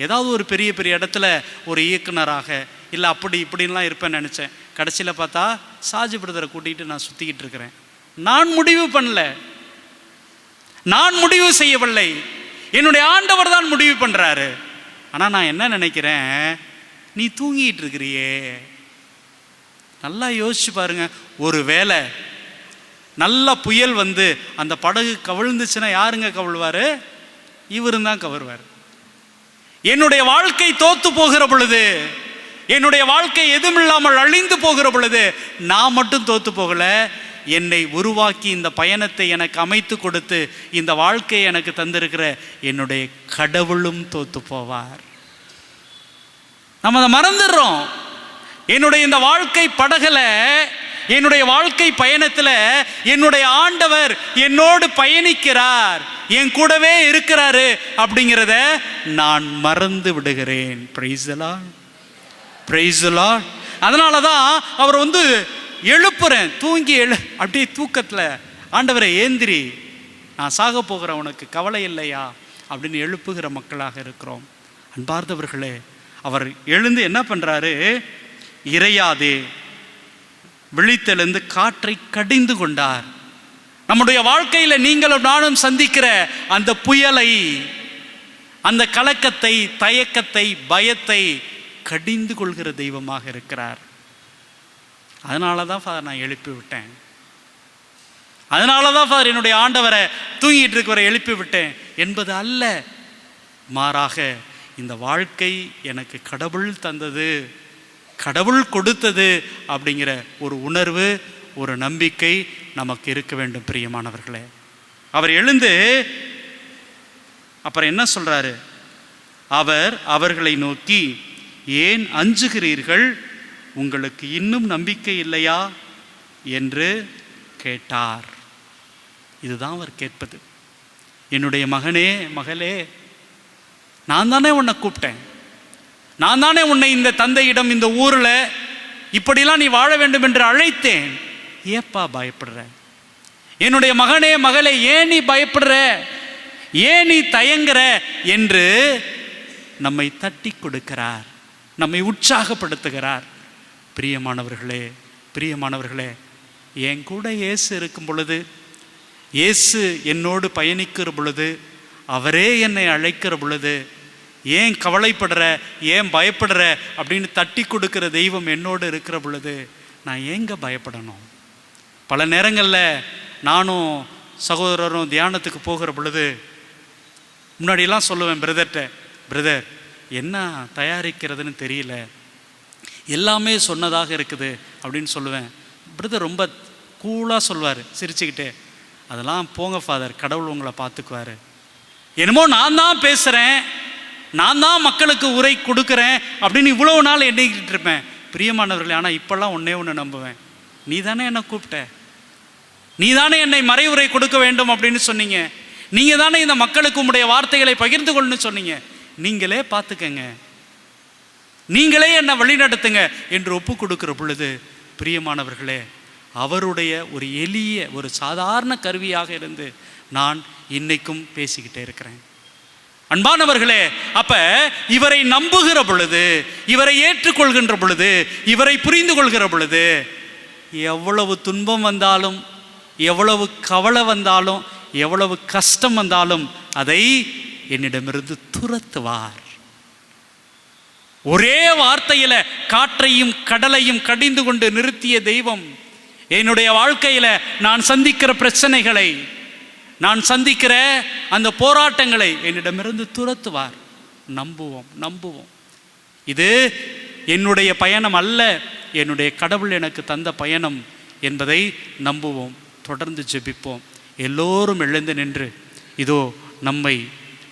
ஏதாவது ஒரு பெரிய பெரிய இடத்துல ஒரு இயக்குனராக இல்லை அப்படி இப்படின்லாம் இருப்பேன்னு நினச்சேன். கடைசியில் பார்த்தா சாஜி பிரதரை கூட்டிகிட்டு நான் சுற்றிக்கிட்டு இருக்கிறேன். நான் முடிவு பண்ணல, நான் முடிவு செய்யவில்லை, என்னுடைய ஆண்டவர் தான் முடிவு பண்ணுறாரு. ஆனால் நான் என்ன நினைக்கிறேன், நீ தூங்கிட்டு இருக்கிறியே. நல்லா யோசிச்சு பாருங்க, ஒரு வேளை நல்ல புயல் வந்து அந்த படகு கவிழ்ந்துச்சுன்னா யாருங்க கவிழ்வார்? இவரும் தான் கவிழ்வார். என்னுடைய வாழ்க்கை தோத்து போகிற பொழுது, என்னுடைய வாழ்க்கை எதுவுமில்லாமல் அழிந்து போகிற பொழுது நான் மட்டும் தோத்து போகல, என்னை உருவாக்கி இந்த பயணத்தை எனக்கு அமைத்து கொடுத்து இந்த வாழ்க்கையை எனக்கு தந்திருக்கிற என்னுடைய கடவுளும் தோத்து போவார். நம்ம அதை மறந்துடுறோம். என்னுடைய இந்த வாழ்க்கை படகுல, என்னுடைய வாழ்க்கை பயணத்தில் என்னுடைய ஆண்டவர் என்னோடு பயணிக்கிறார், என் கூடவே இருக்கிறாரு அப்படிங்கிறத நான் மறந்து விடுகிறேன். Praise the Lord, praise the Lord. அதனால தான் அவர் எழுப்புறேன், தூங்கி அப்படியே தூக்கத்தில், ஆண்டவரை ஏந்திரி, நான் சாக போகிறேன், உனக்கு கவலை இல்லையா அப்படின்னு எழுப்புகிற மக்களாக இருக்கிறோம். அன்பார்ந்தவர்களே, அவர் எழுந்து என்ன பண்ணுறாரு? இறையாதே, விழித்தெழுந்து காற்றை கடிந்து கொண்டார். நம்முடைய வாழ்க்கையில் நீங்களும் நானும் சந்திக்கிற அந்த புயலை, அந்த கலக்கத்தை, தயக்கத்தை, பயத்தை கடிந்து கொள்கிற தெய்வமாக இருக்கிறார். அதனால தான் ஃபாதர் நான் எழுப்பி விட்டேன். அதனால தான் ஃபாதர் என்னுடைய ஆண்டவரை தூங்கிட்டு இருக்கிறவரை எழுப்பி விட்டேன் என்பது அல்ல. மாறாக இந்த வாழ்க்கை எனக்கு கடவுள் தந்தது, கடவுள் கொடுத்தது அப்படிங்கிற ஒரு உணர்வு, ஒரு நம்பிக்கை நமக்கு இருக்க வேண்டும் பிரியமானவர்களே. அவர் எழுந்து அப்புறம் என்ன சொல்றாரு? அவர் அவர்களை நோக்கி, ஏன் அஞ்சுகிறீர்கள்? உங்களுக்கு இன்னும் நம்பிக்கை இல்லையா என்று கேட்டார். இதுதான் அவர் கேட்பது. என்னுடைய மகனே, மகளே, நான் தானே உன்னை கூப்பிட்டேன், நான் தானே உன்னை இந்த தந்தையிடம் இந்த ஊரில் இப்படிலாம் நீ வாழ வேண்டும் என்று அழைத்தேன். ஏப்பா பயப்படுற? என்னுடைய மகனே, மகளே, ஏன் நீ பயப்படுற, ஏன் நீ தயங்குற என்று நம்மை தட்டி கொடுக்கிறார், நம்மை உற்சாகப்படுத்துகிறார். பிரியமானவர்களே, பிரியமானவர்களே, என் கூட இயேசு இருக்கும் பொழுது, இயேசு என்னோடு பயணிக்கிற பொழுது, அவரே என்னை அழைக்கிற பொழுது, ஏன் கவலைப்படுற, ஏன் பயப்படுற அப்படின்னு தட்டி கொடுக்கிற தெய்வம் என்னோடு இருக்கிற பொழுது நான் ஏங்க பயப்படணும்? பல நேரங்களில் நானும் சகோதரரும் தியானத்துக்கு போகிற பொழுது முன்னாடியெல்லாம் சொல்லுவேன் பிரதர்கிட்ட, பிரதர் என்ன தயாரிக்கிறதுன்னு தெரியல, எல்லாமே சொன்னதாக இருக்குது அப்படின்னு சொல்லுவேன். பிரதர் ரொம்ப கூலாக சொல்வார் சிரிச்சுக்கிட்டே, அதெல்லாம் போங்க ஃபாதர், கடவுள் உங்களை பார்த்துக்குவார். என்னமோ நான் தான் பேசுகிறேன், நான் தான் மக்களுக்கு உரை கொடுக்குறேன் அப்படின்னு இவ்வளவு நாள் எண்ணிக்கிட்டு இருப்பேன். பிரியமானவர்களே, ஆனால் இப்போல்லாம் ஒன்றே ஒன்று நம்புவேன், நீ தானே என்னை கூப்பிட்ட, நீ தானே என்னை மறைவுரை கொடுக்க வேண்டும் அப்படின்னு சொன்னீங்க, நீங்கள் தானே இந்த மக்களுக்கு உங்களுடைய வார்த்தைகளை பகிர்ந்து கொள்ளணும்னு சொன்னீங்க, நீங்களே பார்த்துக்கங்க, நீங்களே என்னை வழிநடத்துங்க என்று ஒப்பு கொடுக்கிற பொழுது பிரியமானவர்களே, அவருடைய ஒரு எளிய ஒரு சாதாரண கருவியாக இருந்து நான் இன்னைக்கும் பேசிக்கிட்டே இருக்கிறேன். அன்பானவர்களே, அப்ப இவரை நம்புகிற பொழுது, இவரை ஏற்றுக்கொள்கின்ற பொழுது, இவரை புரிந்து கொள்கிற பொழுது, எவ்வளவு துன்பம் வந்தாலும், எவ்வளவு கவலை வந்தாலும், எவ்வளவு கஷ்டம் வந்தாலும் அதை என்னிடமிருந்து துரத்துவார். ஒரே வார்த்தையில காற்றையும் கடலையும் கடிந்து கொண்டு நிறுத்திய தெய்வம் என்னுடைய வாழ்க்கையில நான் சந்திக்கிற பிரச்சனைகளை, நான் சந்திக்கிற அந்த போராட்டங்களை என்னிடமிருந்து துரத்துவார். நம்புவோம், நம்புவோம். இது என்னுடைய பயணம் அல்ல, என்னுடைய கடவுள் எனக்கு தந்த பயணம் என்பதை நம்புவோம். தொடர்ந்து ஜெபிப்போம். எல்லோரும் எழுந்து நின்று இதோ நம்மை,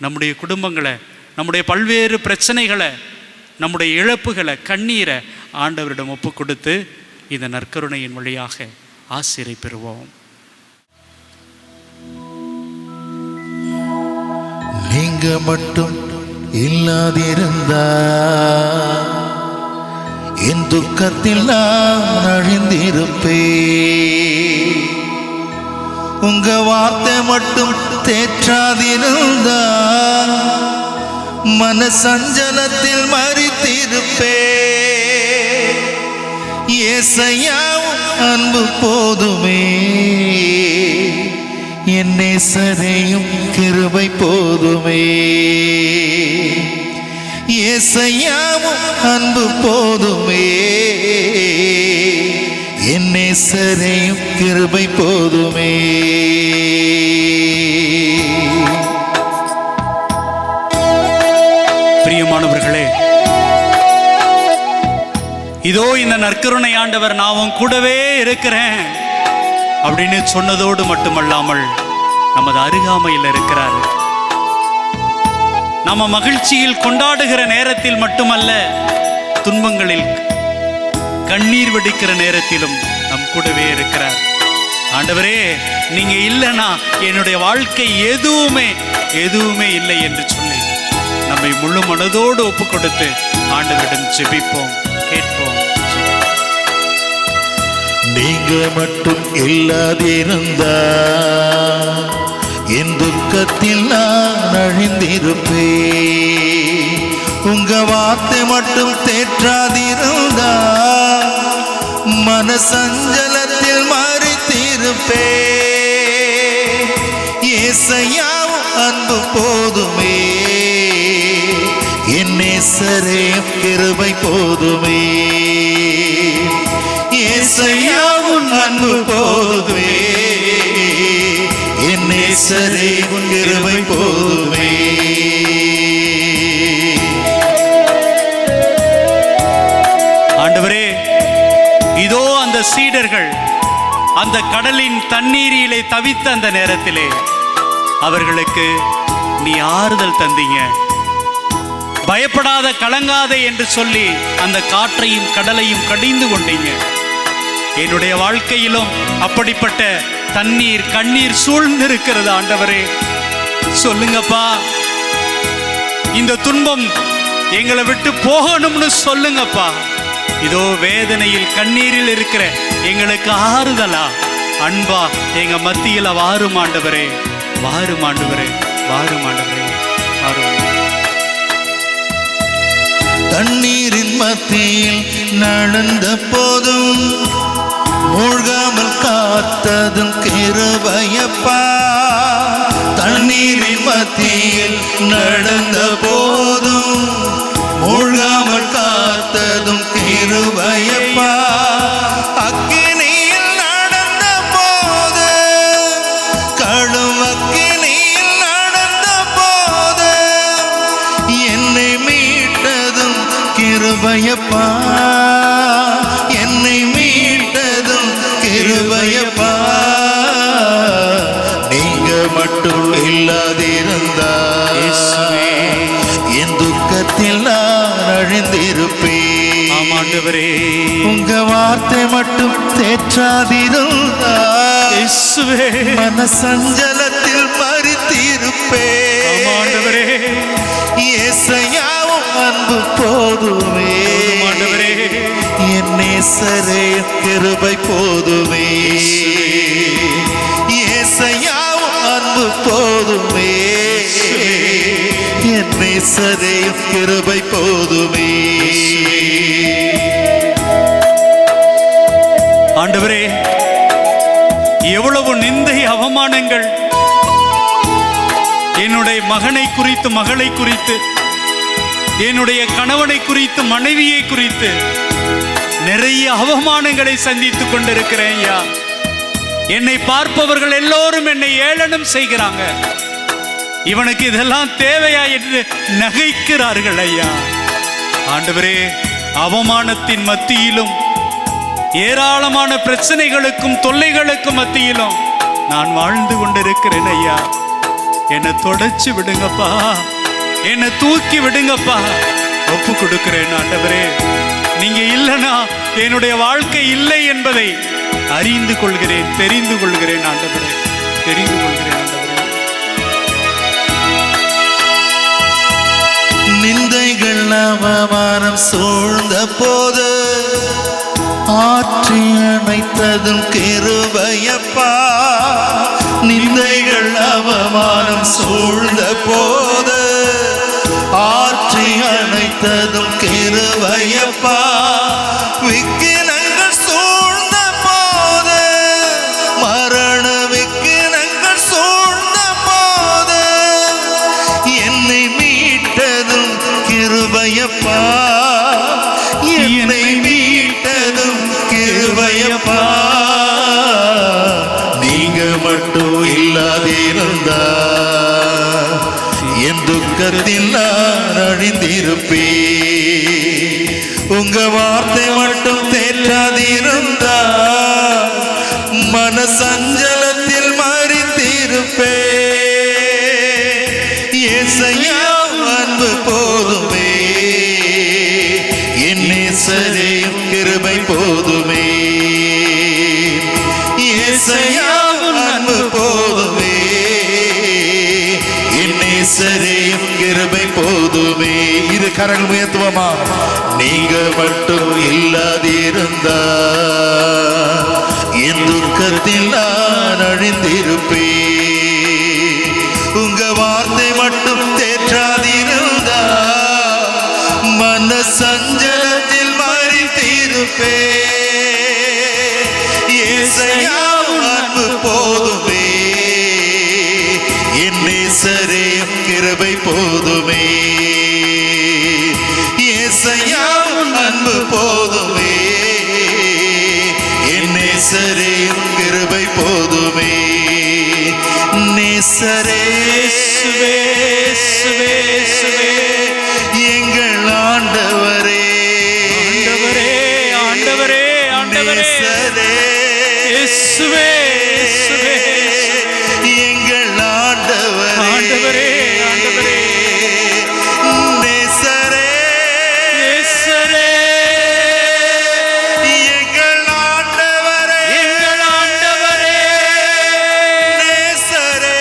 நம்முடைய குடும்பங்களை, நம்முடைய பல்வேறு பிரச்சனைகளை, நம்முடைய இழப்புகளை, கண்ணீரை ஆண்டவரிடம் ஒப்பு கொடுத்து இந்த நற்கருணையின் வழியாக ஆசீரை பெறுவோம். நீங்க மட்டும் இல்லாதிருந்தா என் துக்கத்தில் நான் அழிந்திருப்பேன். உங்க வார்த்தை மட்டும் தேற்றாதிருந்தா மன சஞ்சலத்தில் மரித்திருப்பேன். ஏசையாவும் அன்பு போதுமே, என் நேசரையும் கிருபை போதுமே. ஏசையாவும் அன்பு போதுமே, என் நேசரையும் கிருபை போதுமே. பிரியமானவர்களே, இதோ இந்த நற்கருணை ஆண்டவர் நான் உன் கூடவே இருக்கிறேன் அப்படின்னு சொன்னதோடு மட்டுமல்லாமல் நமது அருகாமையில் இருக்கிறார். நம்ம மகிழ்ச்சியில் கொண்டாடுகிற நேரத்தில் மட்டுமல்ல, துன்பங்களில் கண்ணீர் வெடிக்கிற நேரத்திலும் நம் கூடவே இருக்கிறார். ஆண்டவரே, நீங்க இல்லைன்னா என்னுடைய வாழ்க்கை எதுவுமே இல்லை என்று சொல்லி நம்மை முழு மனதோடு ஒப்பு கொடுத்து ஆண்டவரிடம் ஜெபிப்போம், கேட்போம். நீங்க மட்டும் இல்லாதிருந்தா என் துக்கத்தில் நான் அழிந்திருப்பேன். உங்க வார்த்தை மட்டும் தேற்றாதிருந்தா மன சஞ்சலத்தில் மறித்திருப்பேன். ஏசையாவும் அன்பு போதுமே, என் நேசரே கிருபை போதுமே. ஏசையாவும் அன்பு போதுமே, என் நேசரே கிருபை போதுமே. ஆண்டவரே, இதோ அந்த சீடர்கள் அந்த கடலின் தண்ணீரிலே தவித்த அந்த நேரத்திலே அவர்களுக்கு நீ ஆறுதல் தந்தீங்க. பயப்படாத, கலங்காதே என்று சொல்லி அந்த காற்றையும் கடலையும் கடிந்து கொண்டீங்க. என்னுடைய வாழ்க்கையிலும் அப்படிப்பட்ட தண்ணீர், கண்ணீர் சூழ்ந்திருக்கிறது ஆண்டவரே. சொல்லுங்கப்பா, இந்த துன்பம் எங்களை விட்டு போகணும்னு சொல்லுங்கப்பா. இதோ வேதனையில், கண்ணீரில் இருக்கிற எங்களுக்கு ஆறுதலா, அன்பா எங்க மத்தியில வாரும் ஆண்டவரே, வாரும் ஆண்டவரே, வாரும் ஆண்டவரே, வாரும். தண்ணீரின் மத்தியில் நடந்த போதும் மூழ்காமல் காத்ததும் கிருபையப்பா. தண்ணீரின் மத்தியில் நடந்த போதும் மூழ்காமல் காத்ததும் கிருபையப்பா. அக்கினியில் நடந்த போது, கடும் அக்கினியில் நடந்த போது என்னை மீட்டதும் கிருபையப்பா. என்னை மீட்டதும் கிருபையப்பா. நீங்க மட்டும் இல்லாதிருந்தா என் துக்கத்தில் நான் அழிந்திருப்பேன். ஆமாண்டவரே, உங்க வார்த்தை மட்டும் தேற்றாதிருந்தா மன சஞ்சலத்தில் மறித்திருப்பேன். ஆமாண்டவரே, ஏசையாவும் அன்பு போதுமே, ஆமாண்டவரே, என் நேசரே கிருபை போதுமே. ஏசையாவும் அன்பு போதுமே, என் நேசரே கிருபை போதுமே. ஆண்டவரே, எவ்வளவு நிந்தை, அவமானங்கள் என்னுடைய மகனை குறித்து, மகளை குறித்து, என்னுடைய கணவனை குறித்து, மனைவியை குறித்து நிறைய அவமானங்களை சந்தித்துக் கொண்டிருக்கிறேன் ஐயா. என்னை பார்ப்பவர்கள் எல்லோரும் என்னை ஏளனம் செய்கிறாங்க. இவனுக்கு இதெல்லாம் தேவையா என்று நகைக்கிறார்கள் ஐயா. ஆண்டவரே, அவமானத்தின் மத்தியிலும், ஏராளமான பிரச்சனைகளுக்கும் தொல்லைகளுக்கும் மத்தியிலும் நான் வாழ்ந்து கொண்டிருக்கிறேன் ஐயா. என்னை தொடச்சு விடுங்கப்பா, என்னை தூக்கி விடுங்கப்பா. ஒப்பு கொடுக்கிறேன் ஆண்டவரே. நீங்க இல்லைனா என்னுடைய வாழ்க்கை இல்லை என்பதை அறிந்து கொள்கிறேன், தெரிந்து கொள்கிறேன் ஆண்டவரே, தெரிந்து கொள்கிறேன் ஆண்டவரே. நிந்தைகள் அவமானம் சூழ்ந்த போது ஆற்றி அணைத்ததும் கிருபையப்பா. நிந்தைகள் அவமானம் சூழ்ந்த போது ஆற்றி அணைத்ததும் கிருபையப்பா. விக்கினங்கள் சூழ்ந்த போது, மரண விக்கினங்கள் சூழ்ந்த போது என்னை மீட்டதும் கிருபையப்பா. என்னை மீட்டதும் கிருபையப்பா. நீங்க மட்டும் இல்லாதிருந்தா என் துக்கத்தில் நான் அழிந்திருப்பேன். உங்க வார்த்தை மட்டும் தேற்றாதிருந்தா மன சஞ்சலத்தில் மறித்திருப்பேன். ஏசையா அன்பு போதுமே, என் நேசரே கிருபை போதுமே. ஏசையா அன்பு போதுமே, என் நேசரே கிருபை போதுமே. இரு கரங்கள் உயர்த்துவோமா? நீங்க மட்டும் இல்லாதிருந்தா என் துக்கத்தில் நான் அழிந்திருப்பேன். உங்க வார்த்தை மட்டும் தேற்றாதிருந்தா மன சஞ்சலத்தில் மறித்திருப்பே. ஏசையா அன்பு போதுமே, என் நேசரே கிருபை போதுமே. ஏசையா அன்பு போதுமே, என் நேசரே கிருபை போதுமே. நேசரே எங்கள் ஆண்டவரே, ஆண்டவரே, ஆண்டவரே, நேசரே எங்கள் ஆண்டவரே, ஆண்டவரே, ஆண்டவரே, நேசரே எங்கள் ஆண்டவரே, எங்கள் ஆண்டவரே, நேசரே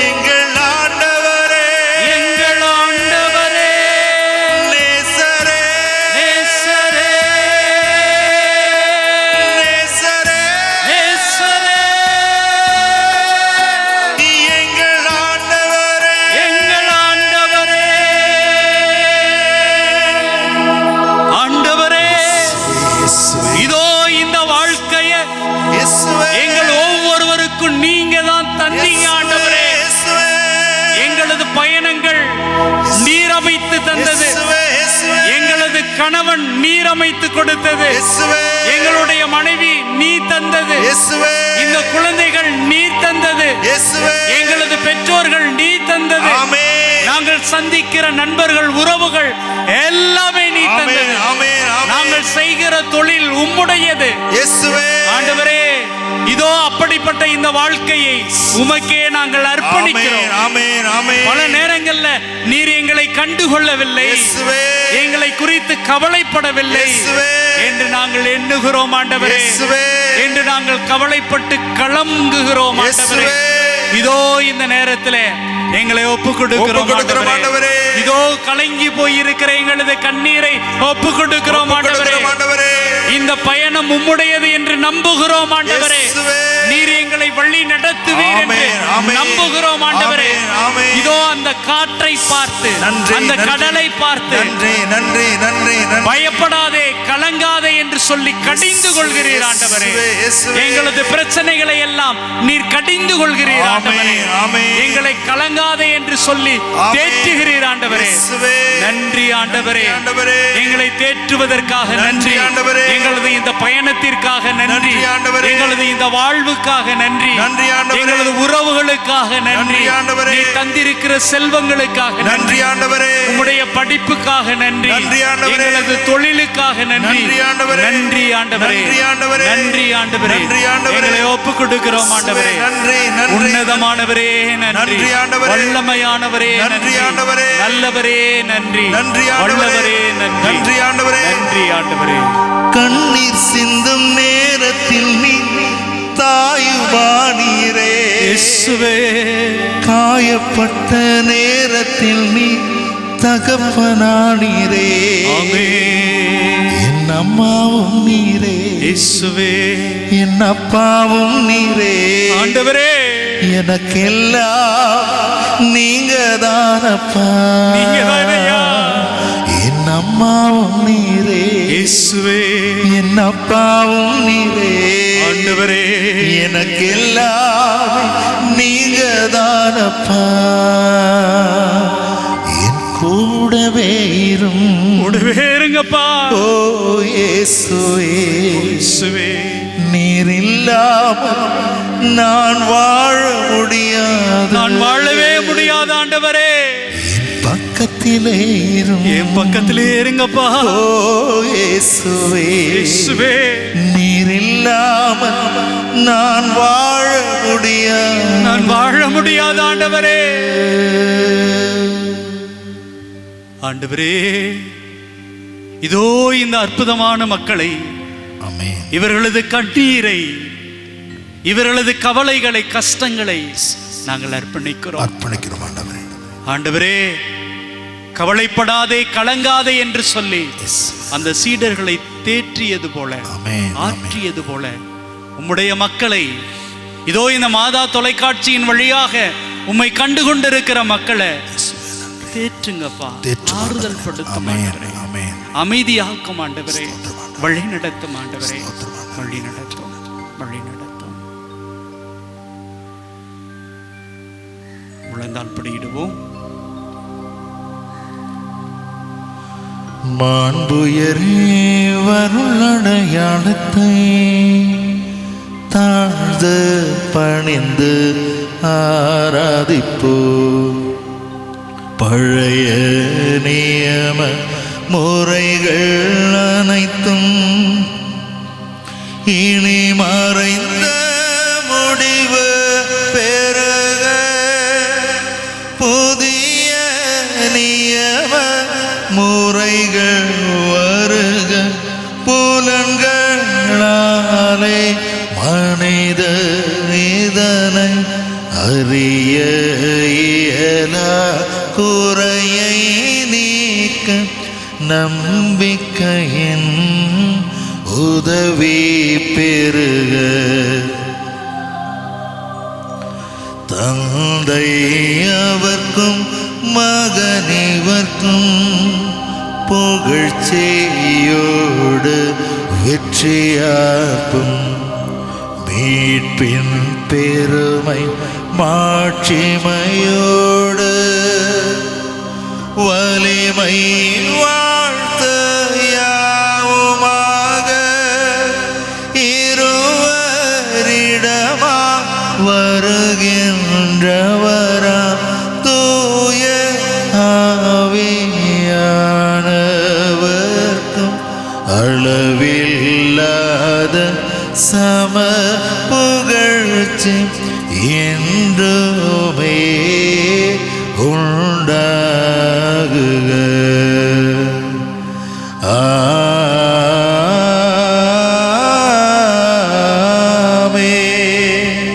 எங்கள் ஆண்டவரே, எங்கள் ஆண்டவரே, நேசரே நேசரே, நேசரே நேசரே, எங்கள் ஆண்டவரே, எங்கள் ஆண்டவரே, ஆண்டவரே, இதோ இந்த வாழ்க்கைய இயேசுவே, எங்கள் ஒவ்வொருவருக்கும் நீங்க தான் தந்தீங்க ஆண்டவரே. இயேசுவே, எங்களது பயணங்கள் நீரமைத்து தந்தது, இயேசுவே, இயேசுவே, எங்களது கணவன் நீரமைத்து கொடுத்தது, இயேசுவே, எங்களுடைய மனைவி நீ தந்தது, இயேசுவே, இந்த குழந்தைகள் நீ தந்தது, இயேசுவே, எங்களது பெற்றோர்கள் நீ தந்தது, ஆமென், நாங்கள் சந்திக்கிற நண்பர்கள் உறவுகள் எல்லாமே நீ ஆமென், தந்தது, ஆமென், ஆமென். நாங்கள் செய்கிற தொழில் உம்முடையது இயேசுவே, ஆண்டவரே. இதோ அப்படிப்பட்ட இந்த வாழ்க்கையை உமக்கே நாங்கள் அர்ப்பணிக்கிறோம். ஆமென், ஆமென், பல நேரங்கள்ல நீர் எங்களை கண்டுகொள்ளவில்லை, இயேசுவே, எங்களை குறித்து கவலைப்படவில்லை இயேசுவே, என்று நாங்கள் எண்ணுகிறோம் ஆண்டவரே. இயேசுவே, என்று நாங்கள் கவலைப்பட்டு கலங்குகிறோம் ஆண்டவரே. இயேசுவே, இதோ இந்த நேரத்திலே எங்களை ஒப்பு கொடுக்கிறோம் ஒப்புக்கொடுக்கிறோம் ஆண்டவரே. ஆண்டவரே. இதோ கலங்கி போயிருக்கிற எங்களது கண்ணீரை ஒப்பு கொடுக்கிறோம் ஆண்டவரே. ஒப்புக்கொடுக்கிறோம் ஆண்டவரே. இந்த பயணம் உம்முடையது என்று நம்புகிறோம் ஆண்டவரே. இயேசுவே, நீர் எங்களை வழி நடத்துவீர் என்று ஆமென், ஆமென். நம்புகிறோம் ஆண்டவரே. ஆமென், ஆமென். இதோ அந்த காற்றை பார்த்து, நன்றி, அந்த நன்றி. கடலை பார்த்து நன்றி, நன்றி, நன்றி, நன்றி. பயப்படாதே கலங்காதே என்று சொல்லி கடிந்து கொள்கிறீர் ஆண்டவரே. இயேசுவே, இயேசுவே. எங்களது பிரச்சனைகளை எல்லாம் நீர் கடிந்து கொள்கிறீர் ஆண்டவரே. ஆமென், ஆமென். எங்களை கலங்காதே என்று சொல்லி ஆமென். தேற்றுகிறீர் ஆண்டவரே. இயேசுவே. நன்றி ஆண்டவரே. நன்றி ஆண்டவரே. எங்களை தேற்றுவதற்காக நன்றி நன்றி ஆண்டவரே. எங்களது இந்த பயணத்திற்காக நன்றி நன்றி ஆண்டவரே. எங்களது இந்த வாழ்வுக்காக நன்றி நன்றி ஆண்டவரே. எங்களது உறவுகளுக்காக நன்றி நன்றி ஆண்டவரே. நீ தந்திருக்கிற செல்வங்களுக்காக நன்றி ஆண்டவரே. உம்முடைய படிப்புக்காக நன்றி நன்றி ஆண்டவரே. எங்களது தொழிலுக்காக நன்றி நன்றி ஆண்டவரே. நன்றி ஆண்டவரே. நன்றி ஆண்டவரே. நன்றி ஆண்டவரே. நன்றி ஆண்டவரே. எங்களை ஒப்புக் கொடுக்கிறோம் ஆண்டவரே. நன்றி, நன்றி. உன்னதமானவரே நன்றி, நன்றி ஆண்டவரே. வல்லமையானவரே நன்றி நன்றி, ஆண்டவரே. நல்லவரே நன்றி, நன்றி ஆண்டவரே. வல்லவரே நன்றி, நன்றி ஆண்டவரே. நன்றி ஆண்டவரே. கண்ணீர் சிந்தும் நேரத்தில் நீ தாயுமானீரே, இயேசுவே காயப்பட்ட நேரத்தில் நீ தகப்பனானீரே, ஆமென். என் அம்மாவும் நீரே, இயேசுவே என் அப்பாவும் நீரே, ஆண்டவரே எனக்கெல்லாம் நீங்க தானப்பா, நீங்கதானையா. என் அம்மாவும் நீரே, இயேசுவே என் அப்பாவும் நீரே, ஆண்டவரே எனக்கெல்லாம் நீங்க தானப்பா, என் கூடவே இரும், கூடவே இருங்கப்பா. ஓ இயேசுவே, இயேசுவே நீர் இல்லாமல் நான் வாழ முடியாது, நான் வாழவே முடியாத ஆண்டவரே, பக்கத்திலே இரும், என் பக்கத்திலே இருங்கப்பா. ஓ இயேசுவே, இயேசுவே நீர் இல்லாமல் நான் வாழ முடியாது, நான் வாழ முடியாத ஆண்டவரே. ஆண்டவரே இதோ இந்த அற்புதமான மக்களை, ஆமென், இவர்களது கண்ணீரை, இவர்களது கவலைகளை, கஷ்டங்களை நாங்கள் அர்ப்பணிக்கிறோம். அர்ப்பணிக்கிறோம் ஆண்டவரே. ஆண்டவரே கவலைப்படாதே கலங்காதே என்று சொல்லி அந்த சீடர்களை தேற்றியது போல, ஆமென், ஆற்றியது போல உம்முடைய மக்களை இதோ இந்த மாதா தொலைக்காட்சியின் வழியாக உம்மை கண்டு கொண்டிருக்கிற மக்களை தேற்றுங்கப்பா, ஆறுதல் படுத்தும் ஆண்டவரே, அமைதியாக்கும் ஆண்டவரே, வழி நடத்தும் ஆண்டவரே, வழி நடத்தும், வழி நடத்தும். முழந்தால் படியிடுவோம். மாண்புயரே வருளடையாளத்தை தாழ்ந்து பணிந்து ஆராதிப்போ. பழைய நியம முறைகள் அனைத்தும் இனி மறைந்த முடிவு பெருக. புதிய நியம முறைகள் வருக. புலன்களாலே மனித இதனை அறிய இயலா. குறையை நீக்க நம்பிக்கையின் உதவி பெருக. தந்தை அவர்க்கும் மகனிவர்க்கும் புகழ்ச்சியோடு வெற்றியார்ப்பும். மீட்பின் பெருமை மாட்சிமையோடு வலிமை வாழ்த்து யாவுமாக. இருவரிடமா வருகின்றவரா தூய ஆவியானவர்க்கும் அளவில்லாத சம புகழ்ச்சி என்றுமே உண்டாகுக. ஆமென்.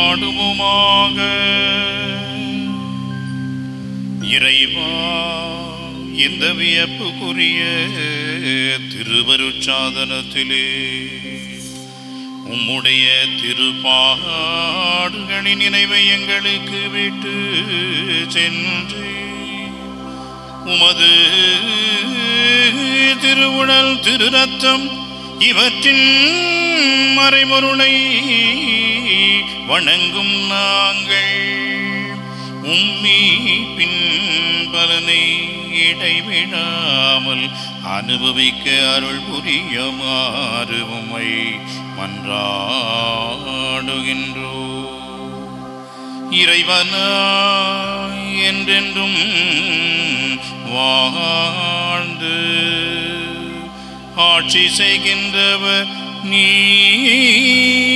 மன்றாடுவோமாக. இறைவா, இந்த வியப்புக்குரிய திருவருட்சாதனத்திலே உம்முடைய திருப்பாடுகளின் நினைவை எங்களுக்கு விட்டு சென்று உமது திருவுடல் திரு ரத்தம் இவற்றின் மறைபொருளை வணங்கும் நாங்கள் உம்மீட்பின் பலனை இடைவிடாமல் அனுபவிக்க அருள் புரியுமாறு உம்மை மன்றாடுகின்றோ. இறைவனாய் என்றென்றும் வாழ்ந்து ஆட்சி செய்கின்றவர் நீரே.